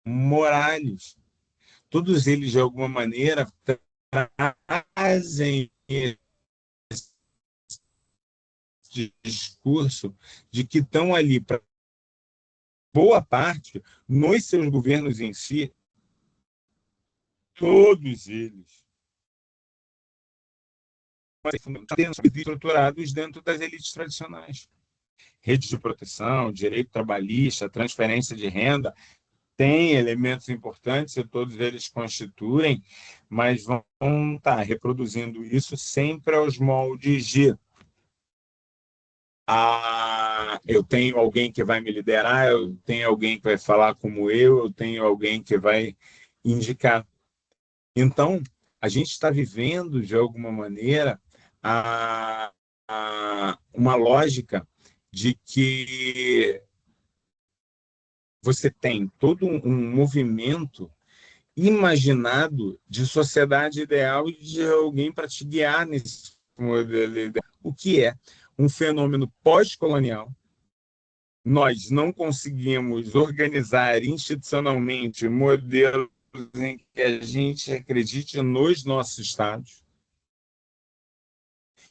Morales. Todos eles, de alguma maneira, trazem esse discurso de que estão ali para boa parte nos seus governos em si, todos eles estruturados dentro das elites tradicionais. Rede de proteção, direito trabalhista, transferência de renda, tem elementos importantes e todos eles constituem, mas vão estar reproduzindo isso sempre aos moldes de eu tenho alguém que vai me liderar, eu tenho alguém que vai falar como eu tenho alguém que vai indicar. Então, a gente está vivendo, de alguma maneira, uma lógica de que você tem todo um movimento imaginado de sociedade ideal e de alguém para te guiar nesse modelo ideal. O que é um fenômeno pós-colonial. Nós não conseguimos organizar institucionalmente modelos em que a gente acredite nos nossos estados.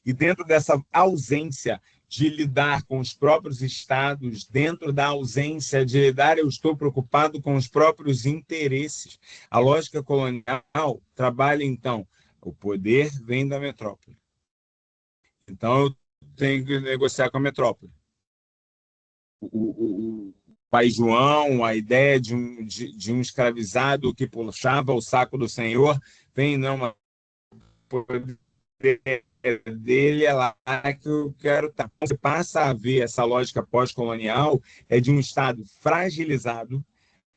E dentro dessa ausência de lidar com os próprios estados, dentro da ausência de lidar, eu estou preocupado com os próprios interesses. A lógica colonial trabalha, então, o poder vem da metrópole. Então, eu tenho que negociar com a metrópole. O pai João, a ideia de um escravizado que puxava o saco do senhor, vem, não, poder dele é lá que eu quero estar. Você passa a ver essa lógica pós-colonial, é de um Estado fragilizado,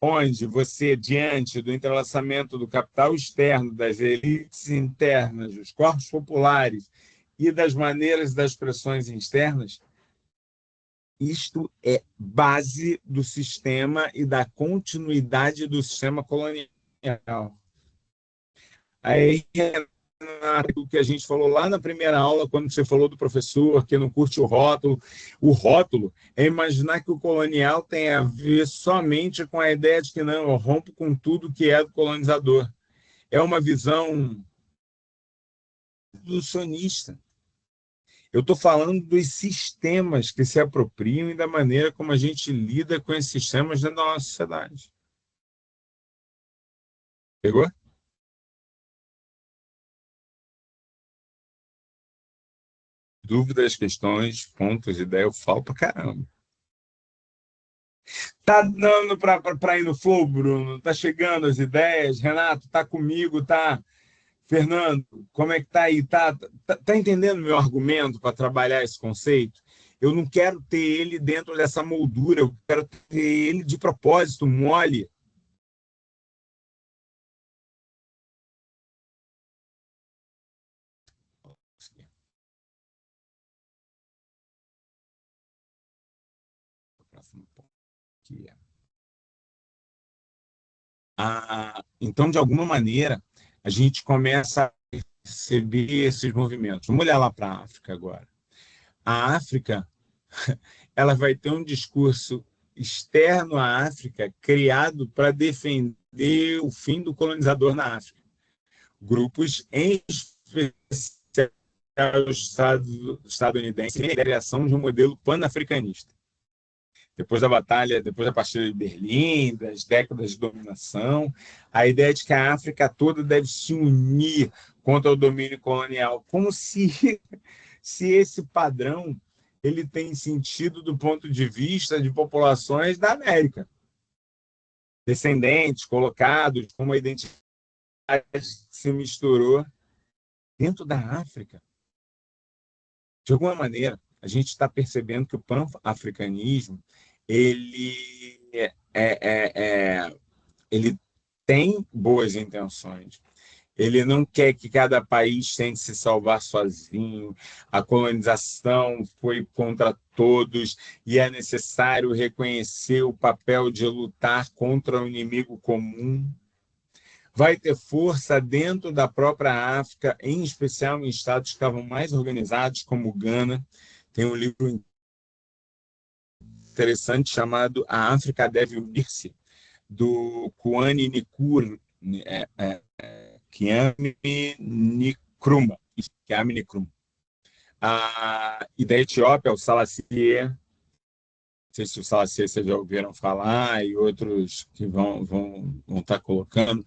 onde você, diante do entrelaçamento do capital externo, das elites internas, dos corpos populares e das maneiras das pressões externas, isto é base do sistema e da continuidade do sistema colonial. Aí, o que a gente falou lá na primeira aula, quando você falou do professor que não curte o rótulo é imaginar que o colonial tem a ver somente com a ideia de que não, eu rompo com tudo que é do colonizador. É uma visão evolucionista. Eu estou falando dos sistemas que se apropriam e da maneira como a gente lida com esses sistemas dentro da nossa sociedade. Pegou? Dúvidas, questões, pontos, ideias, eu falo pra caramba. Tá dando para ir no flow, Bruno? Tá chegando as ideias? Renato, tá comigo? Tá? Fernando, como é que tá aí? Tá entendendo meu argumento para trabalhar esse conceito? Eu não quero ter ele dentro dessa moldura, eu quero ter ele de propósito, mole. Então, de alguma maneira, a gente começa a perceber esses movimentos. Vamos olhar lá para a África agora. A África, ela vai ter um discurso externo à África criado para defender o fim do colonizador na África. Grupos, em especial os estadunidenses, a criação de um modelo pan-africanista. Depois da batalha, depois da partida de Berlim, das décadas de dominação, a ideia de que a África toda deve se unir contra o domínio colonial, como se esse padrão ele tem sentido do ponto de vista de populações da América. Descendentes, colocados, com uma identidade que se misturou dentro da África. De alguma maneira, a gente está percebendo que o pan-africanismo ele tem boas intenções. Ele não quer que cada país tente se salvar sozinho. A colonização foi contra todos e é necessário reconhecer o papel de lutar contra o inimigo comum. Vai ter força dentro da própria África, em especial em estados que estavam mais organizados, como o Gana. Tem um livro interessante chamado A África Deve Unir-se, do Kwame Nkrumah, Kwame Nkrumah. Kwame Nkrumah. E da Etiópia, o Selassie, não sei se o Selassie vocês já ouviram falar, e outros que vão estar colocando,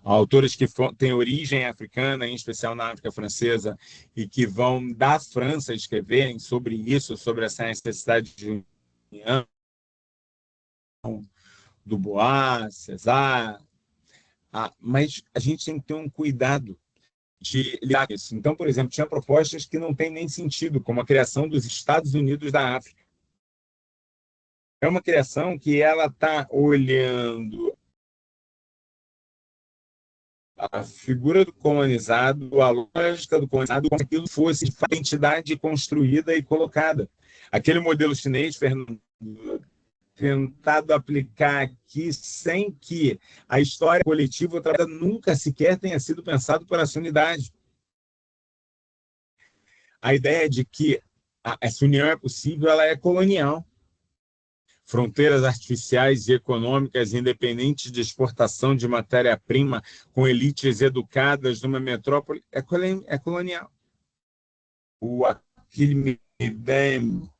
autores que têm origem africana, em especial na África Francesa, e que vão da França escreverem sobre isso, sobre essa necessidade de união, Dubois, César, mas a gente tem que ter um cuidado de lidar com isso. Então, por exemplo, tinha propostas que não têm nem sentido, como a criação dos Estados Unidos da África. É uma criação que ela está olhando a figura do colonizado, a lógica do colonizado, como se aquilo fosse de identidade construída e colocada. Aquele modelo chinês, Fernando, tentado aplicar aqui sem que a história coletiva nunca sequer tenha sido pensado por essa unidade. A ideia de que essa união é possível, ela é colonial. Fronteiras artificiais e econômicas independentes de exportação de matéria-prima com elites educadas numa metrópole é colonial. O Achille Mbembe,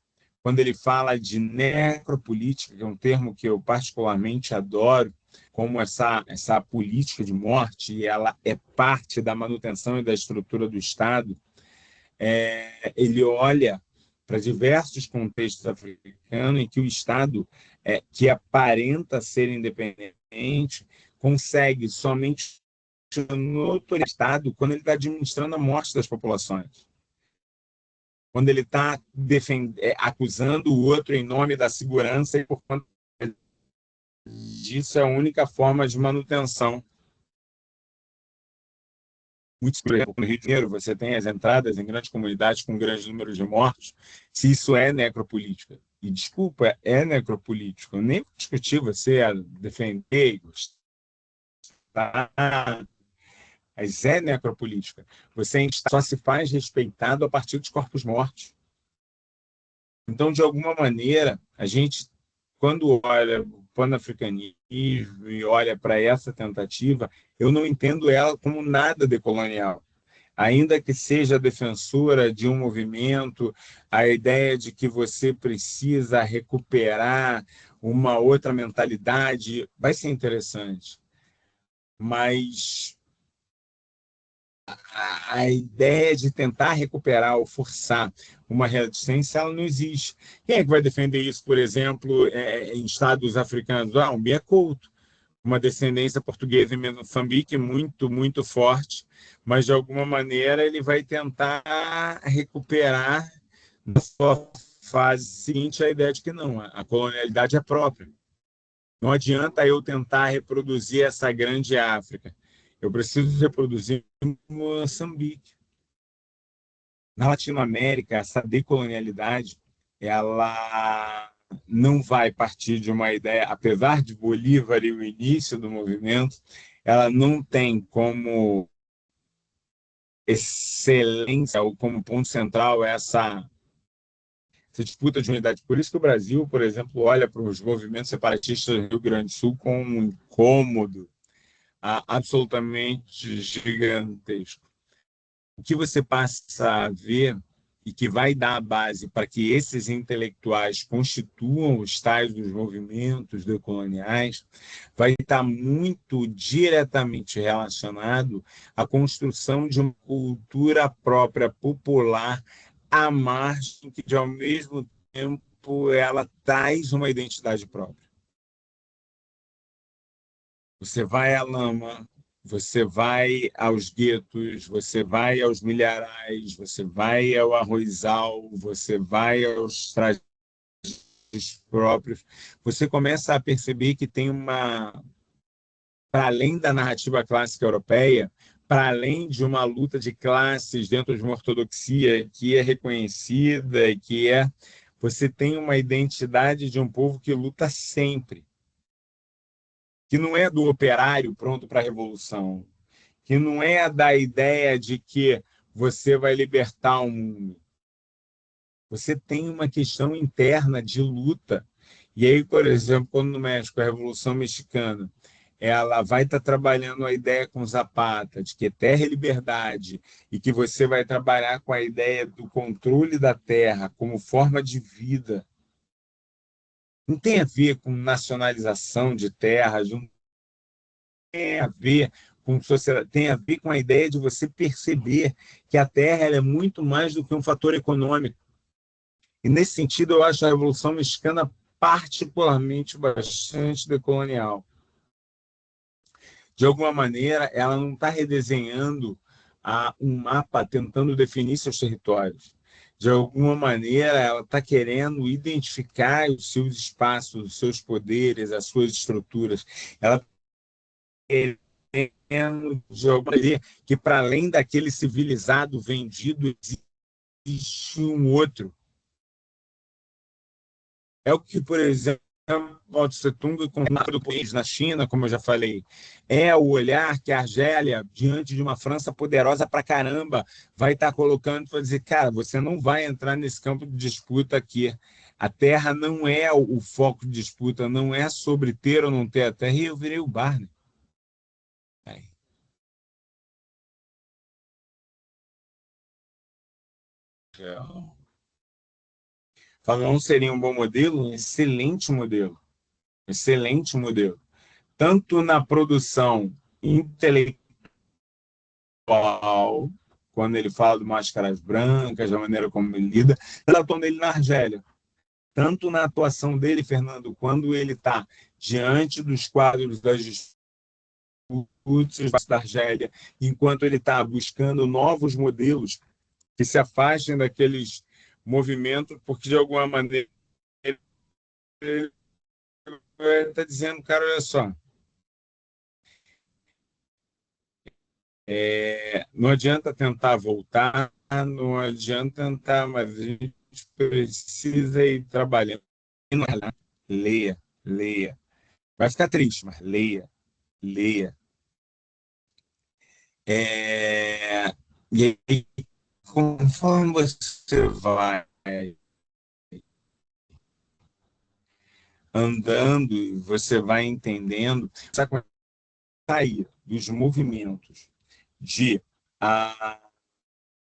quando ele fala de necropolítica, que é um termo que eu particularmente adoro, como essa política de morte, ela é parte da manutenção e da estrutura do Estado, ele olha para diversos contextos africanos em que o Estado, que aparenta ser independente, consegue somente notoriedade do Estado quando ele está administrando a morte das populações. Quando ele está acusando o outro em nome da segurança e, por conta disso, é a única forma de manutenção. No Rio de Janeiro, você tem as entradas em grandes comunidades com grandes números de mortos. Se isso é necropolítica, e desculpa, é necropolítico, eu nem vou discutir você a defender, gostar, mas é necropolítica. Você só se faz respeitado a partir dos corpos mortos. Então, de alguma maneira, a gente, quando olha o panafricanismo e olha para essa tentativa, eu não entendo ela como nada decolonial. Ainda que seja defensora de um movimento, a ideia de que você precisa recuperar uma outra mentalidade vai ser interessante. Mas a ideia de tentar recuperar ou forçar uma resistência, ela não existe. Quem é que vai defender isso, por exemplo, em estados africanos? Umbié Couto, uma descendência portuguesa em Moçambique muito, muito forte, mas de alguma maneira ele vai tentar recuperar na sua fase seguinte a ideia de que não, a colonialidade é própria. Não adianta eu tentar reproduzir essa grande África. Eu preciso reproduzir Moçambique. Na Latinoamérica, essa decolonialidade, ela não vai partir de uma ideia, apesar de Bolívar e o início do movimento, ela não tem como excelência ou como ponto central essa disputa de unidade. Por isso que o Brasil, por exemplo, olha para os movimentos separatistas do Rio Grande do Sul com um incômodo absolutamente gigantesco. O que você passa a ver e que vai dar a base para que esses intelectuais constituam os tais dos movimentos decoloniais vai estar muito diretamente relacionado à construção de uma cultura própria popular à margem que, ao mesmo tempo, ela traz uma identidade própria. Você vai à lama, você vai aos guetos, você vai aos milharais, você vai ao arrozal, você vai aos trajes próprios. Você começa a perceber que tem para além da narrativa clássica europeia, para além de uma luta de classes dentro de uma ortodoxia que é reconhecida e você tem uma identidade de um povo que luta sempre. Que não é do operário pronto para a revolução, que não é da ideia de que você vai libertar o mundo. Você tem uma questão interna de luta. E aí, por exemplo, quando no México, a Revolução Mexicana, ela vai estar trabalhando a ideia com Zapata de que terra é liberdade e que você vai trabalhar com a ideia do controle da terra como forma de vida, não tem a ver com nacionalização de terras, não tem a ver com sociedade, tem a ver com a ideia de você perceber que a terra ela é muito mais do que um fator econômico. E, nesse sentido, eu acho a Revolução Mexicana particularmente bastante decolonial. De alguma maneira, ela não está redesenhando um mapa tentando definir seus territórios. De alguma maneira, ela está querendo identificar os seus espaços, os seus poderes, as suas estruturas. Ela está querendo, de alguma maneira, que, para além daquele civilizado vendido, existe um outro. É o que, por exemplo, Mao Tse-tung com o país na China, como eu já falei, é o olhar que a Argélia, diante de uma França poderosa pra caramba, vai estar colocando para dizer, cara, você não vai entrar nesse campo de disputa aqui. A terra não é o foco de disputa, não é sobre ter ou não ter a terra, e eu virei o Barney. Fanon seria um bom modelo, um excelente modelo. Excelente modelo. Tanto na produção intelectual, quando ele fala do Máscaras Brancas, da maneira como ele lida, pela atuação dele na Argélia. Tanto na atuação dele, Fernando, quando ele está diante dos quadros das disputas da Argélia, enquanto ele está buscando novos modelos que se afastem daqueles movimentos, porque de alguma maneira ele está dizendo, cara, olha só, não adianta tentar voltar, não adianta tentar, mas a gente precisa ir trabalhando. Leia, leia. Vai ficar triste, mas leia, leia. E aí, conforme você vai andando, você vai entendendo, você vai sair dos movimentos de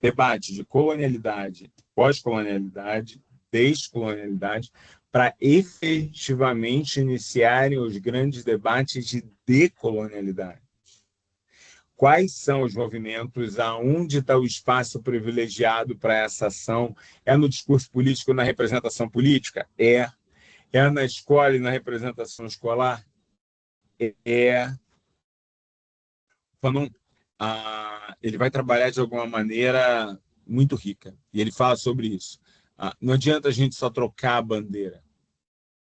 debate de colonialidade, pós-colonialidade, descolonialidade, para efetivamente iniciarem os grandes debates de decolonialidade. Quais são os movimentos, aonde está o espaço privilegiado para essa ação? É no discurso político, na representação política? É na escola e na representação escolar? É. Quando ele vai trabalhar de alguma maneira muito rica, e ele fala sobre isso. Não adianta a gente só trocar a bandeira.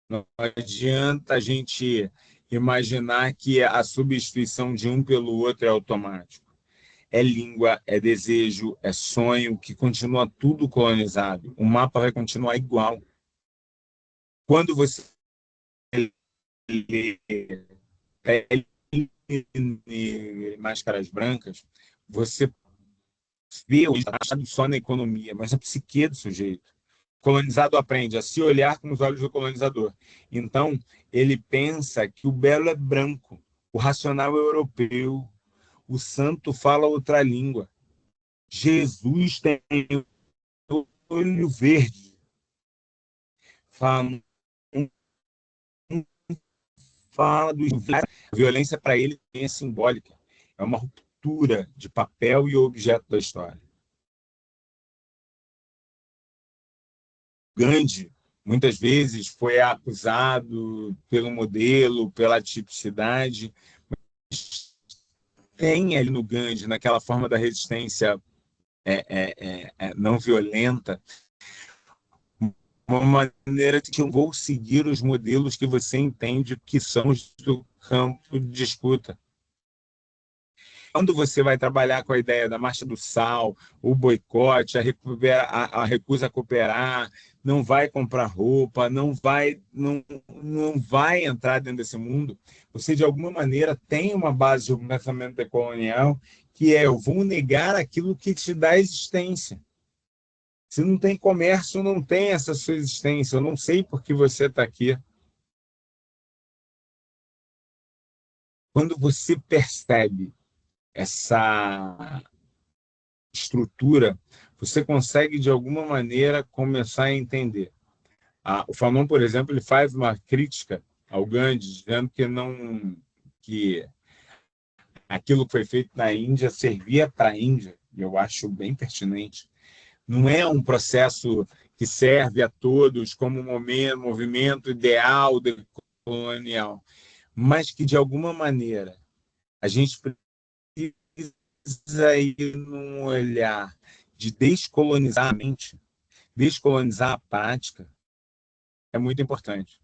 Não adianta a gente imaginar que a substituição de um pelo outro é automático. É língua, é desejo, é sonho, que continua tudo colonizado. O mapa vai continuar igual. Quando você lê Máscaras Brancas, você vê o estado só na economia, mas a psique do sujeito. O colonizado aprende a se olhar com os olhos do colonizador. Então, ele pensa que o belo é branco, o racional é europeu, o santo fala outra língua. Jesus tem olho verde. Fala, fala do a violência para ele é simbólica. É uma ruptura de papel e objeto da história. Gandhi, muitas vezes, foi acusado pelo modelo, pela tipicidade. Tem ali no Gandhi, naquela forma da resistência não violenta, uma maneira de que eu vou seguir os modelos que você entende que são os do campo de disputa. Quando você vai trabalhar com a ideia da marcha do sal, o boicote, a recusa a cooperar, não vai comprar roupa, não vai entrar dentro desse mundo, você, de alguma maneira, tem uma base de um pensamento decolonial que é: eu vou negar aquilo que te dá existência. Se não tem comércio, não tem essa sua existência. Eu não sei por que você está aqui. Quando você percebe essa estrutura, você consegue, de alguma maneira, começar a entender. O Fanon, por exemplo, ele faz uma crítica ao Gandhi, dizendo que aquilo que foi feito na Índia servia para a Índia, e eu acho bem pertinente. Não é um processo que serve a todos como um movimento ideal colonial, mas que, de alguma maneira, a gente precisa ir num olhar de descolonizar a mente, descolonizar a prática, é muito importante.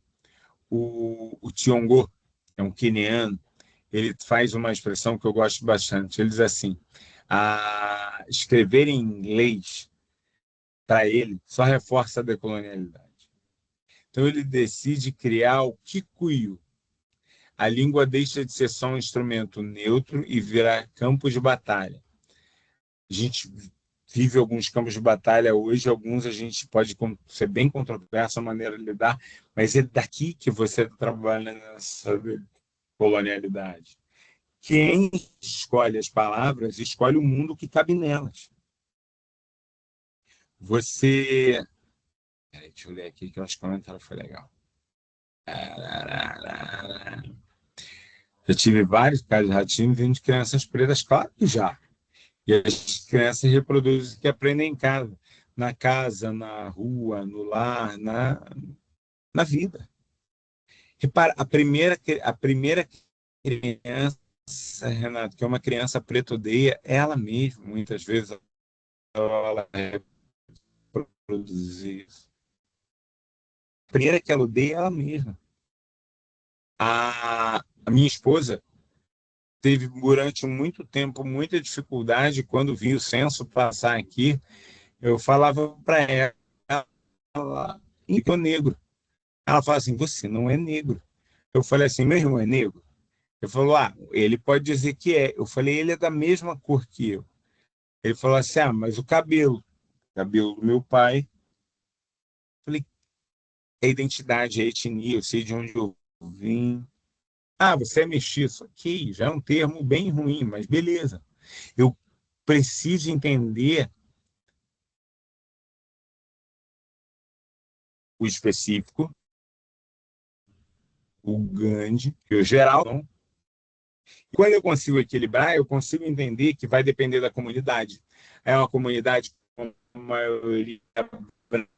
O Tiongo, é um queniano, ele faz uma expressão que eu gosto bastante. Ele diz assim: escrever em inglês, para ele, só reforça a decolonialidade. Então, ele decide criar o Kikuyu. A língua deixa de ser só um instrumento neutro e virar campo de batalha. A gente vive alguns campos de batalha hoje, alguns a gente pode ser bem controverso a maneira de lidar, mas é daqui que você trabalha nessa colonialidade. Quem escolhe as palavras, escolhe o mundo que cabe nelas. Você... Peraí, deixa eu ler aqui, que eu acho que o comentário foi legal. Eu tive vários casos de ratinho vindo de crianças pretas, claro que já. E as crianças reproduzem o que aprendem em casa, na rua, no lar, na vida. Repara, a primeira criança, Renato, que é uma criança preta odeia, ela mesma, muitas vezes, ela reproduz isso. A primeira que ela odeia é ela mesma. A minha esposa teve, durante muito tempo, muita dificuldade quando vi o censo passar aqui. Eu falava para ela, eu negro. Ela fala assim, você não é negro. Eu falei assim, meu irmão é negro? Ele falou, ele pode dizer que é. Eu falei, ele é da mesma cor que eu. Ele falou assim, mas o cabelo do meu pai. Eu falei, é identidade, é etnia, eu sei de onde eu vim. Você é mestiço. Ok, já é um termo bem ruim, mas beleza. Eu preciso entender o específico, o grande, e o geral. Não. E quando eu consigo equilibrar, eu consigo entender que vai depender da comunidade. É uma comunidade com maioria branca,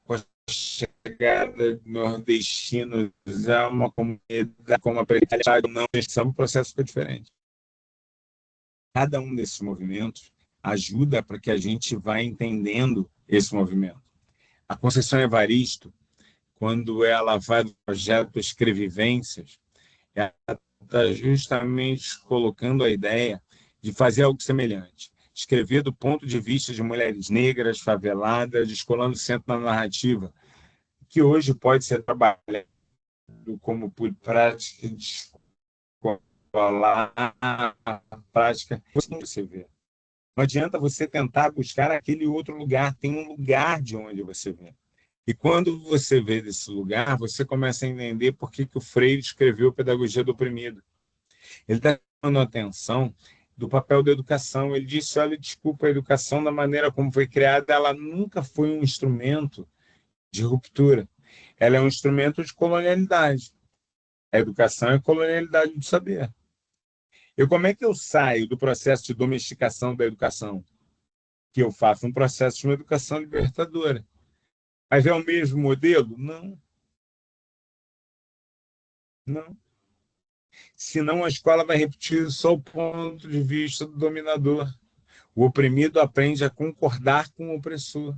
com a chegada de nordestinos, é uma comunidade com uma precariedade, não, são um processo diferente. Cada um desses movimentos ajuda para que a gente vá entendendo esse movimento. A Conceição Evaristo, quando ela vai do projeto Escrevivências, ela está justamente colocando a ideia de fazer algo semelhante. Escrever do ponto de vista de mulheres negras, faveladas, descolando o centro da narrativa, que hoje pode ser trabalhado como por prática de escolar, prática. Você vê. Não adianta você tentar buscar aquele outro lugar, tem um lugar de onde você vem. E quando você vê desse lugar, você começa a entender por que o Freire escreveu Pedagogia do Oprimido. Ele está dando atenção do papel da educação. Ele disse, olha, desculpa, a educação, da maneira como foi criada, ela nunca foi um instrumento de ruptura. Ela é um instrumento de colonialidade. A educação é a colonialidade do saber. Como é que eu saio do processo de domesticação da educação? Que eu faço um processo de uma educação libertadora. Mas é o mesmo modelo? Não. Não. Senão a escola vai repetir só o ponto de vista do dominador. O oprimido aprende a concordar com o opressor.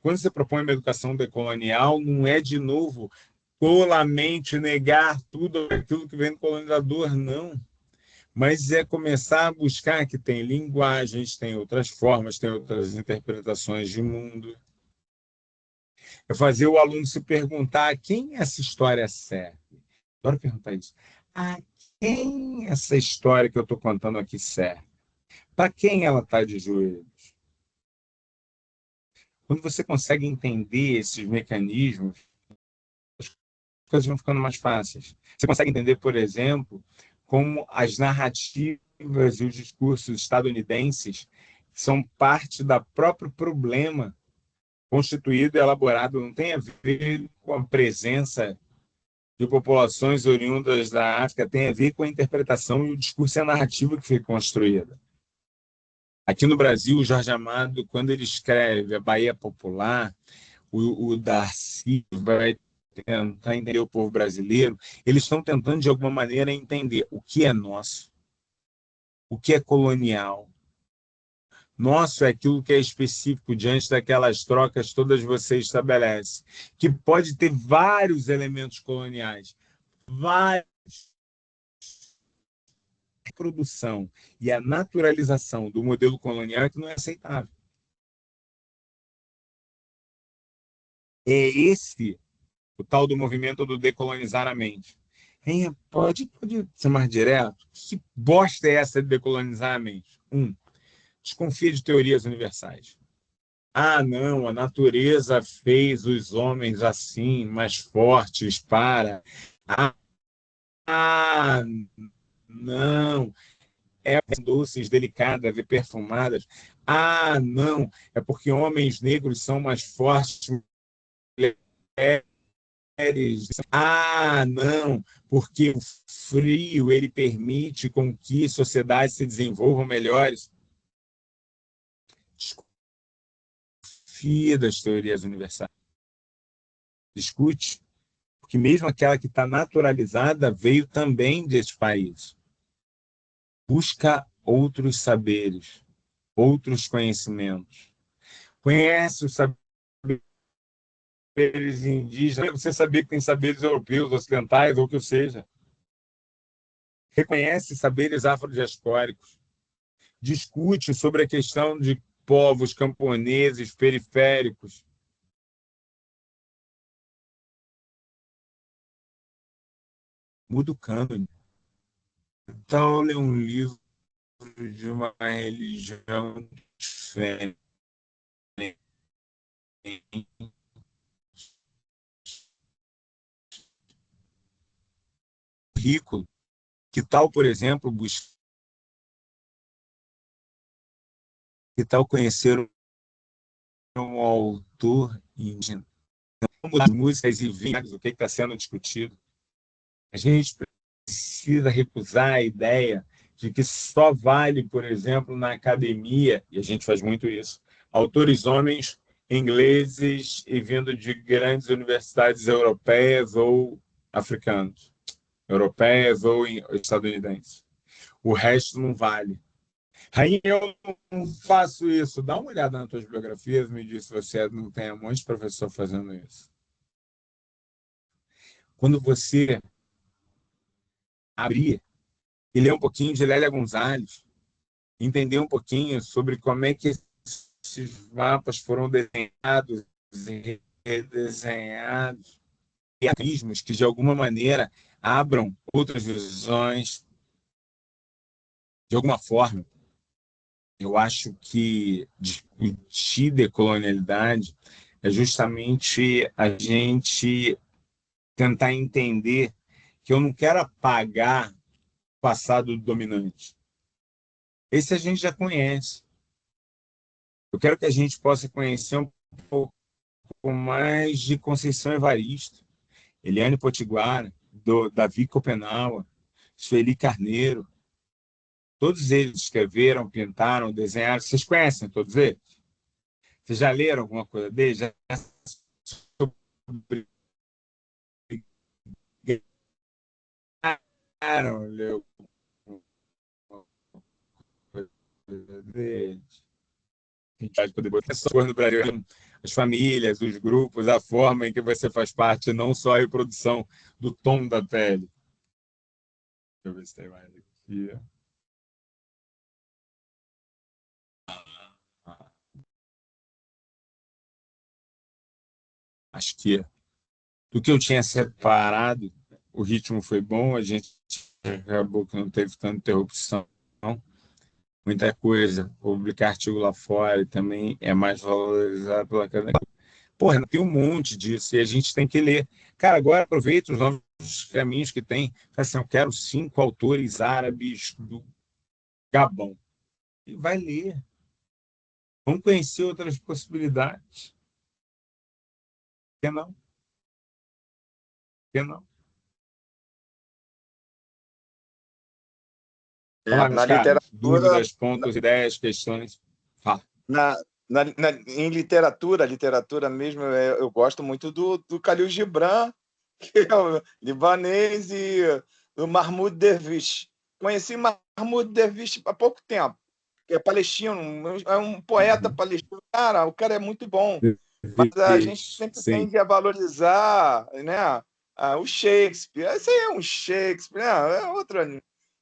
Quando você propõe uma educação decolonial, não é, de novo, tolamente negar tudo aquilo que vem do colonizador, não. Mas é começar a buscar que tem linguagens, tem outras formas, tem outras interpretações de mundo. É fazer o aluno se perguntar a quem essa história serve. Adoro perguntar isso. A quem essa história que eu estou contando aqui serve? Para quem ela está de joelhos? Quando você consegue entender esses mecanismos, coisas vão ficando mais fáceis. Você consegue entender, por exemplo, como as narrativas e os discursos estadunidenses são parte do próprio problema constituído e elaborado, não tem a ver com a presença de populações oriundas da África, tem a ver com a interpretação e o discurso e a narrativa que foi construída. Aqui no Brasil, o Jorge Amado, quando ele escreve a Bahia Popular, o Darcy vai tentar entender o povo brasileiro, eles estão tentando, de alguma maneira, entender o que é nosso, o que é colonial. Nosso é aquilo que é específico diante daquelas trocas todas você estabelece, que pode ter vários elementos coloniais, vários. A produção e a naturalização do modelo colonial é que não é aceitável. É esse o tal do movimento do decolonizar a mente. Pode ser mais direto? Que bosta é essa de decolonizar a mente? Desconfia de teorias universais. Ah, não, a natureza fez os homens assim, mais fortes para... Ah, não, doces, delicadas e perfumadas. Ah, não, é porque homens negros são mais fortes, mulheres. Ah, não, porque o frio ele permite com que sociedades se desenvolvam melhores. Desconfia das teorias universais. Discute, porque mesmo aquela que está naturalizada veio também desse país. Busca outros saberes, outros conhecimentos. Conhece os saberes indígenas, você sabia que tem saberes europeus, ocidentais, ou o que seja. Reconhece saberes afrodiaspóricos. Discute sobre a questão de povos camponeses, periféricos. Muda o cânone. Então, lê um livro de uma religião diferente. Rico, que tal, por exemplo, que tal conhecer um autor indígena? As músicas e vinhos, o que está sendo discutido? A gente precisa recusar a ideia de que só vale, por exemplo, na academia, e a gente faz muito isso, autores homens ingleses e vindo de grandes universidades europeias ou africanos, europeias ou estadunidenses. O resto não vale. Aí eu não faço isso. Dá uma olhada nas tuas biografias, me diz se você não tem um monte de professor fazendo isso. Quando você abrir e ler um pouquinho de Lélia Gonzalez, entender um pouquinho sobre como é que esses mapas foram desenhados e redesenhados, e abismos que, de alguma maneira, abram outras visões, de alguma forma. Eu acho que discutir decolonialidade é justamente a gente tentar entender que eu não quero apagar o passado do dominante. Esse a gente já conhece. Eu quero que a gente possa conhecer um pouco mais de Conceição Evaristo, Eliane Potiguara, Davi Copenau, Sueli Carneiro. Todos eles escreveram, pintaram, desenharam. Vocês conhecem todos eles? Vocês já leram alguma coisa deles? Já leu deles? No Brasil, as famílias, os grupos, a forma em que você faz parte, não só a reprodução do tom da pele. Deixa eu ver se tem mais aqui. Acho que do que eu tinha separado, o ritmo foi bom, a gente acabou que não teve tanta interrupção, muita coisa. Publicar artigo lá fora também é mais valorizado pela academia. Porra, tem um monte disso e a gente tem que ler. Cara, agora aproveita os novos caminhos que tem. Fala assim, eu quero 5 autores árabes do Gabão. E vai ler. Vamos conhecer outras possibilidades. Por que não? Por que não? Olá, meus Na caros. literatura, Dúvidas, pontos, ideias, questões. Fala. em literatura mesmo, eu gosto muito do Khalil Gibran, que é o libanês, e do Mahmoud Dervish. Conheci Mahmoud Dervish há pouco tempo, que é palestino, é um poeta palestino. Cara, o cara é muito bom, mas a gente sempre Sim. tende a valorizar, né, o Shakespeare. Esse aí é um Shakespeare, né? É outra.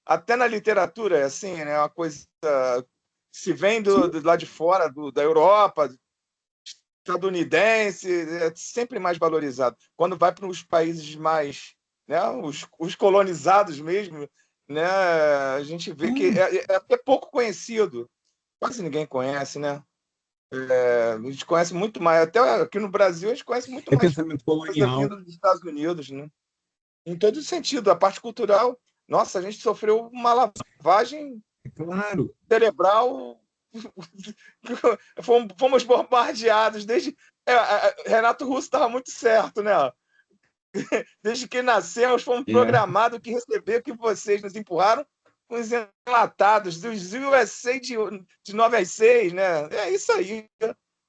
Até na literatura é assim, né? Uma coisa se vem do lado de fora, da Europa, estadunidense, é sempre mais valorizado. Quando vai para os países mais, né, os colonizados mesmo, né, a gente vê que é até pouco conhecido. Quase ninguém conhece, né? A gente conhece muito mais. Até aqui no Brasil, a gente conhece muito É mais pensamento coisa colonial. vinda dos Estados Unidos, né? Em todo sentido. A parte cultural, nossa, a gente sofreu uma lavagem Claro. cerebral. Fomos bombardeados desde. Renato Russo estava muito certo, né? Desde que nascemos, fomos programados que receber que vocês nos empurraram com os enlatados dos USA de 9 às 6, né? É isso aí.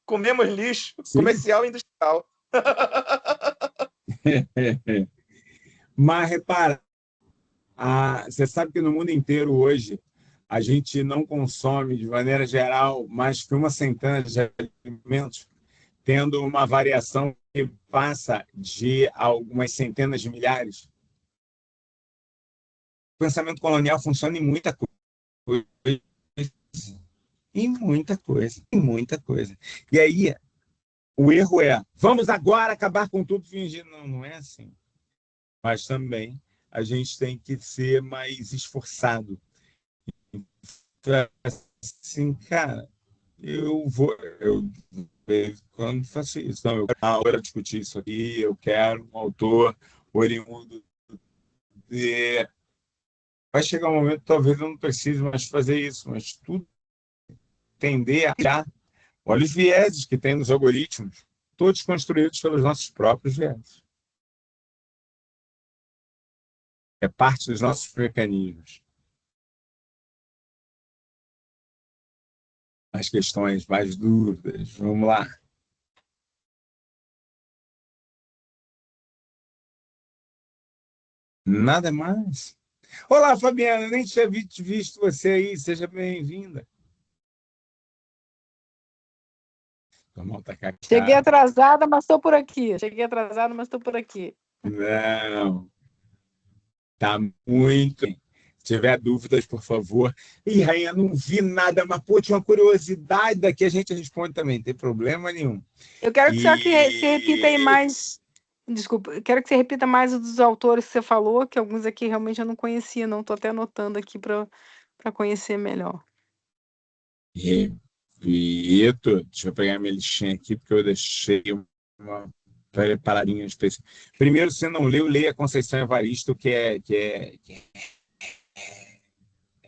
Comemos lixo, Sim. comercial e industrial. Mas repara, você sabe que no mundo inteiro hoje a gente não consome, de maneira geral, mais que uma centena de alimentos, tendo uma variação que passa de algumas centenas de milhares. O pensamento colonial funciona em muita coisa. Em muita coisa, em muita coisa. E aí, o erro é, vamos agora acabar com tudo fingindo. Não, não é assim. Mas também a gente tem que ser mais esforçado. Assim, cara, eu quando faço isso, não, eu quero uma hora discutir isso aqui, eu quero um autor oriundo de... Vai chegar um momento, talvez eu não precise mais fazer isso, mas tudo tender a tirar. Olha os vieses que tem nos algoritmos, todos construídos pelos nossos próprios vieses. É parte dos nossos mecanismos. As questões, mais dúvidas, vamos lá. Nada mais. Olá, Fabiana, nem tinha visto você aí, seja bem-vinda. Cheguei atrasada, mas estou por aqui. Cheguei atrasada, mas estou por aqui. Não. Tá muito bem. Se tiver dúvidas, por favor. Ih, Rainha, não vi nada, mas pô, tinha uma curiosidade daqui, a gente responde também, não tem problema nenhum. Eu quero que você repita aí mais. Desculpa, eu quero que você repita mais os dos autores que você falou, que alguns aqui realmente eu não conhecia, não. Estou até anotando aqui para conhecer melhor. Repito, deixa eu pegar minha listinha aqui, porque eu deixei uma preparadinha específica. Primeiro, se não leu, leia Conceição Evaristo, que é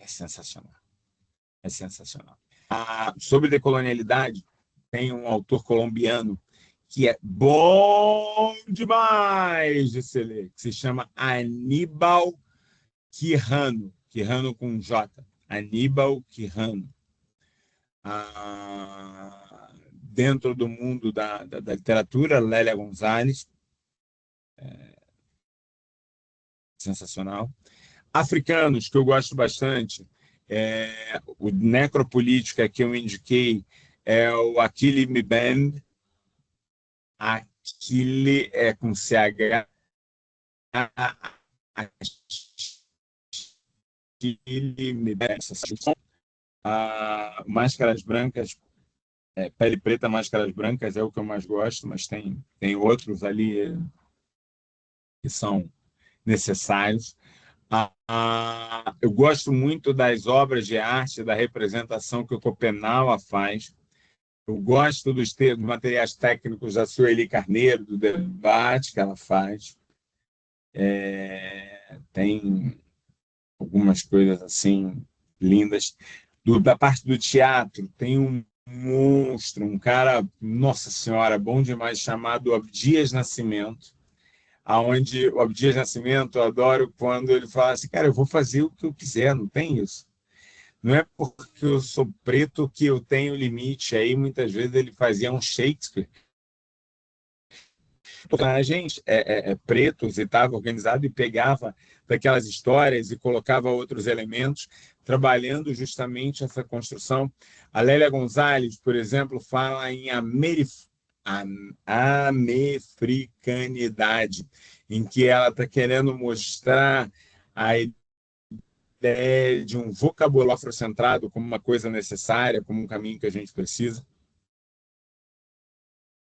sensacional. É sensacional. Sobre decolonialidade, tem um autor colombiano que é bom demais de se ler, que se chama Aníbal Quijano, Quijano com J, Aníbal Quijano. Dentro do mundo da literatura, Lélia Gonzalez, sensacional. Africanos, que eu gosto bastante, o Necropolítica, que eu indiquei, é o Akili Mbembe. Akili é com CH. Akili Mbembe. Máscaras Brancas, Pele Preta, Máscaras Brancas é o que eu mais gosto, mas tem outros ali que são necessários. Eu gosto muito das obras de arte, da representação que o Copenaua faz. Eu gosto dos materiais técnicos da Sueli Carneiro, do debate que ela faz. Tem algumas coisas assim lindas. Da parte do teatro, tem um monstro, um cara, nossa senhora, bom demais, chamado Abdias Nascimento, aonde o Abdias Nascimento, eu adoro quando ele fala assim, cara, eu vou fazer o que eu quiser, não tem isso. Não é porque eu sou preto que eu tenho limite. Aí, muitas vezes, ele fazia um Shakespeare. Personagens pretos e estava organizado e pegava daquelas histórias e colocava outros elementos, trabalhando justamente essa construção. A Lélia Gonzalez, por exemplo, fala em americanidade, em que ela está querendo mostrar a ideia de um vocabulário afrocentrado como uma coisa necessária, como um caminho que a gente precisa.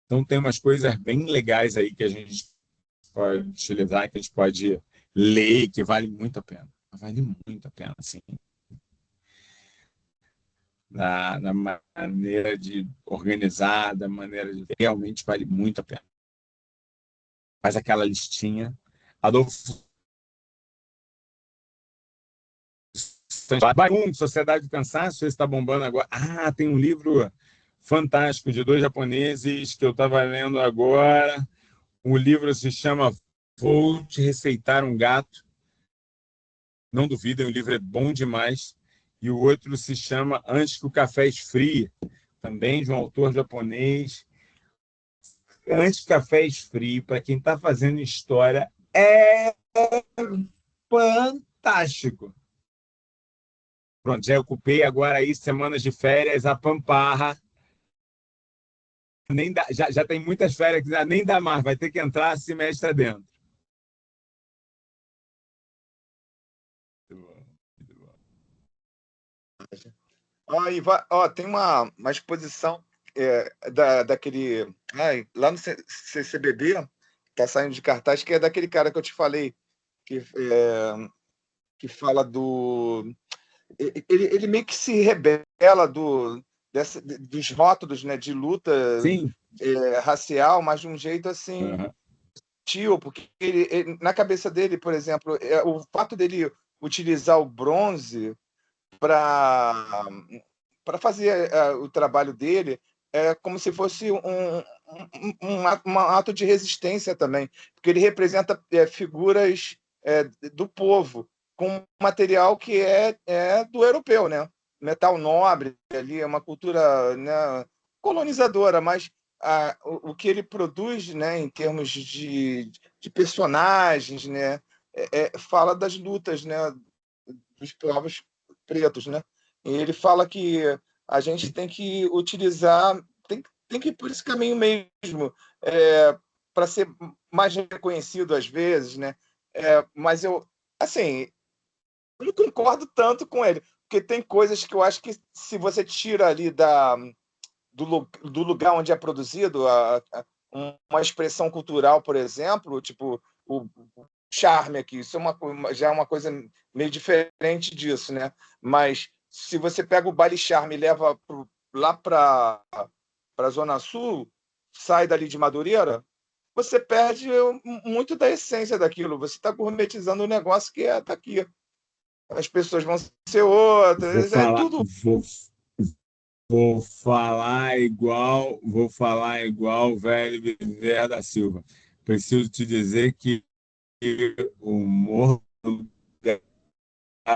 Então, tem umas coisas bem legais aí que a gente pode utilizar, que a gente pode ler, que vale muito a pena. Vale muito a pena, sim. Na maneira de organizar, da maneira de... Realmente vale muito a pena. Faz aquela listinha. Adolfo Bayum, Sociedade do Cansaço, esse está bombando agora. Ah, tem um livro fantástico de 2 japoneses que eu estava lendo agora. O livro se chama Vou Te Receitar um Gato. Não duvidem, o livro é bom demais. E o outro se chama Antes que o Café Esfrie, também de um autor japonês. Antes que o Café Esfrie, para quem está fazendo história, é fantástico. Pronto, já ocupei agora aí semanas de férias, a Pamparra. Nem dá, já tem muitas férias que nem dá mais, vai ter que entrar semestre dentro. Tem uma exposição daquele. Lá no CCBB, está saindo de cartaz, que é daquele cara que eu te falei, que fala do. Ele meio que se rebela dos rótulos, né, de luta racial, mas de um jeito assim. Uhum. Porque na cabeça dele, por exemplo, o fato dele utilizar o bronze para fazer o trabalho dele é como se fosse um ato de resistência também, porque ele representa figuras do povo, com material que é do europeu, né? Metal nobre, ali é uma cultura, né, colonizadora, mas o que ele produz, né, em termos de personagens, né, fala das lutas, né, dos povos pretos, né? E ele fala que a gente tem que utilizar, tem que ir por esse caminho mesmo, para ser mais reconhecido às vezes, né? Mas eu, assim, não concordo tanto com ele, porque tem coisas que eu acho que se você tira ali do lugar onde é produzido uma expressão cultural, por exemplo, tipo o charme aqui, isso já é uma coisa meio diferente disso, né? Mas se você pega o baile charme e leva lá para a Zona Sul, sai dali de Madureira, você perde muito da essência daquilo. Você está gourmetizando um negócio que é daqui. As pessoas vão ser outras. Tudo. Vou falar igual o velho Bezerra da Silva. Preciso te dizer que o Morro do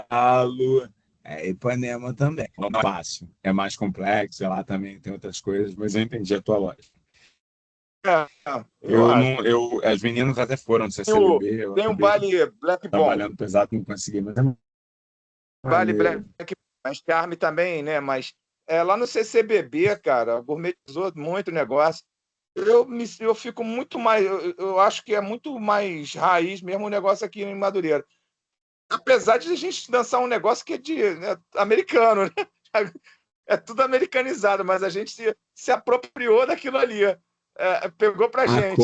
Galo é Ipanema também. Não é fácil, é mais complexo, lá também tem outras coisas, mas eu entendi a tua lógica. As meninas até foram do CCBB. Tem um baile Black Bomb. Trabalhando pesado, não consegui, mas Baile Black mas charme também, né? Mas lá no CCBB, cara, gourmetizou muito o negócio. Eu fico muito mais. Eu acho que é muito mais raiz mesmo o negócio aqui em Madureira. Apesar de a gente dançar um negócio que é né, americano, né? É tudo americanizado, mas a gente se apropriou daquilo ali. Pegou pra gente.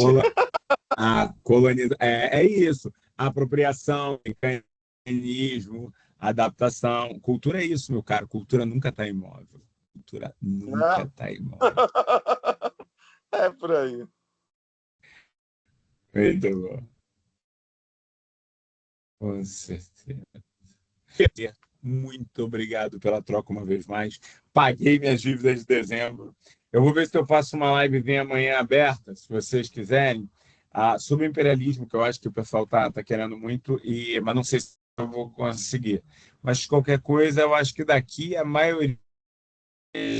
A colonização. É isso. A apropriação, mecanismo, adaptação. Cultura é isso, meu caro. Cultura nunca está imóvel. cultura nunca Não. tá igual. É por aí. Muito bom. Com certeza. Muito obrigado pela troca uma vez mais. Paguei minhas dívidas de dezembro. Eu vou ver se eu faço uma livezinha amanhã aberta, se vocês quiserem, sobre imperialismo, que eu acho que o pessoal tá querendo muito, mas não sei se eu vou conseguir. Mas qualquer coisa, eu acho que daqui a maioria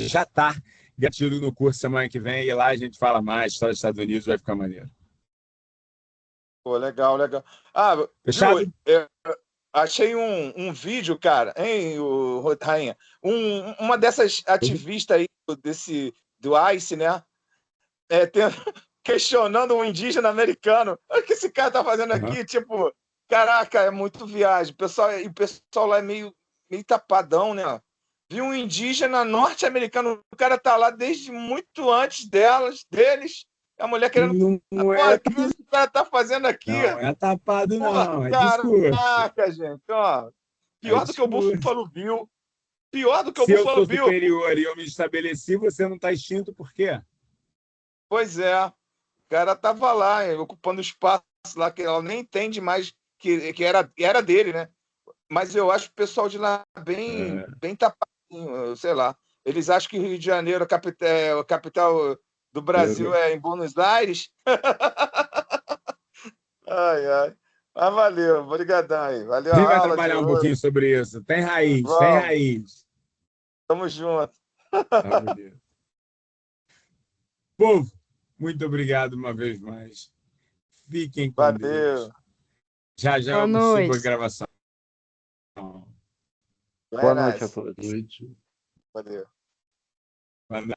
já está garantido no curso semana que vem, e lá a gente fala mais, história dos Estados Unidos, vai ficar maneiro. Pô, legal, legal. Ah, Fechado? viu? Achei um vídeo, cara, hein, Rainha? Uma dessas ativistas aí do ICE, né? Questionando um indígena americano. O que esse cara tá fazendo aqui? Tipo, caraca, é muito viagem. O pessoal lá é meio tapadão, né? Vi um indígena norte-americano, o cara tá lá desde muito antes deles. A mulher querendo. Não Pô, é, o que esse cara tá fazendo aqui? não é tapado, não. Porra, É discurso. caraca, gente. Ó, É pior do que o discurso. Buffalo Bill. Pior do que o Se eu Buffalo sou Bill. superior e eu me estabeleci, você não está extinto, por quê? Pois é. O cara tava lá, ocupando espaço lá que ela nem entende mais que era dele, né? Mas eu acho o pessoal de lá bem tapadinho, sei lá. Eles acham que o Rio de Janeiro, a capital do Brasil, é em Buenos Aires. Ai, ai. Mas valeu, obrigadão aí. Valeu A a gente vai aula de trabalhar um hoje. pouquinho sobre isso. Tem raiz, tem Vamos, raiz. tamo junto. Tá bonito. Povo, muito obrigado uma vez mais. Fiquem com Valeu. Deus. Já Boa eu subo a noite. gravação. Boa noite a Nice. todos. Noite. Valeu. Valeu.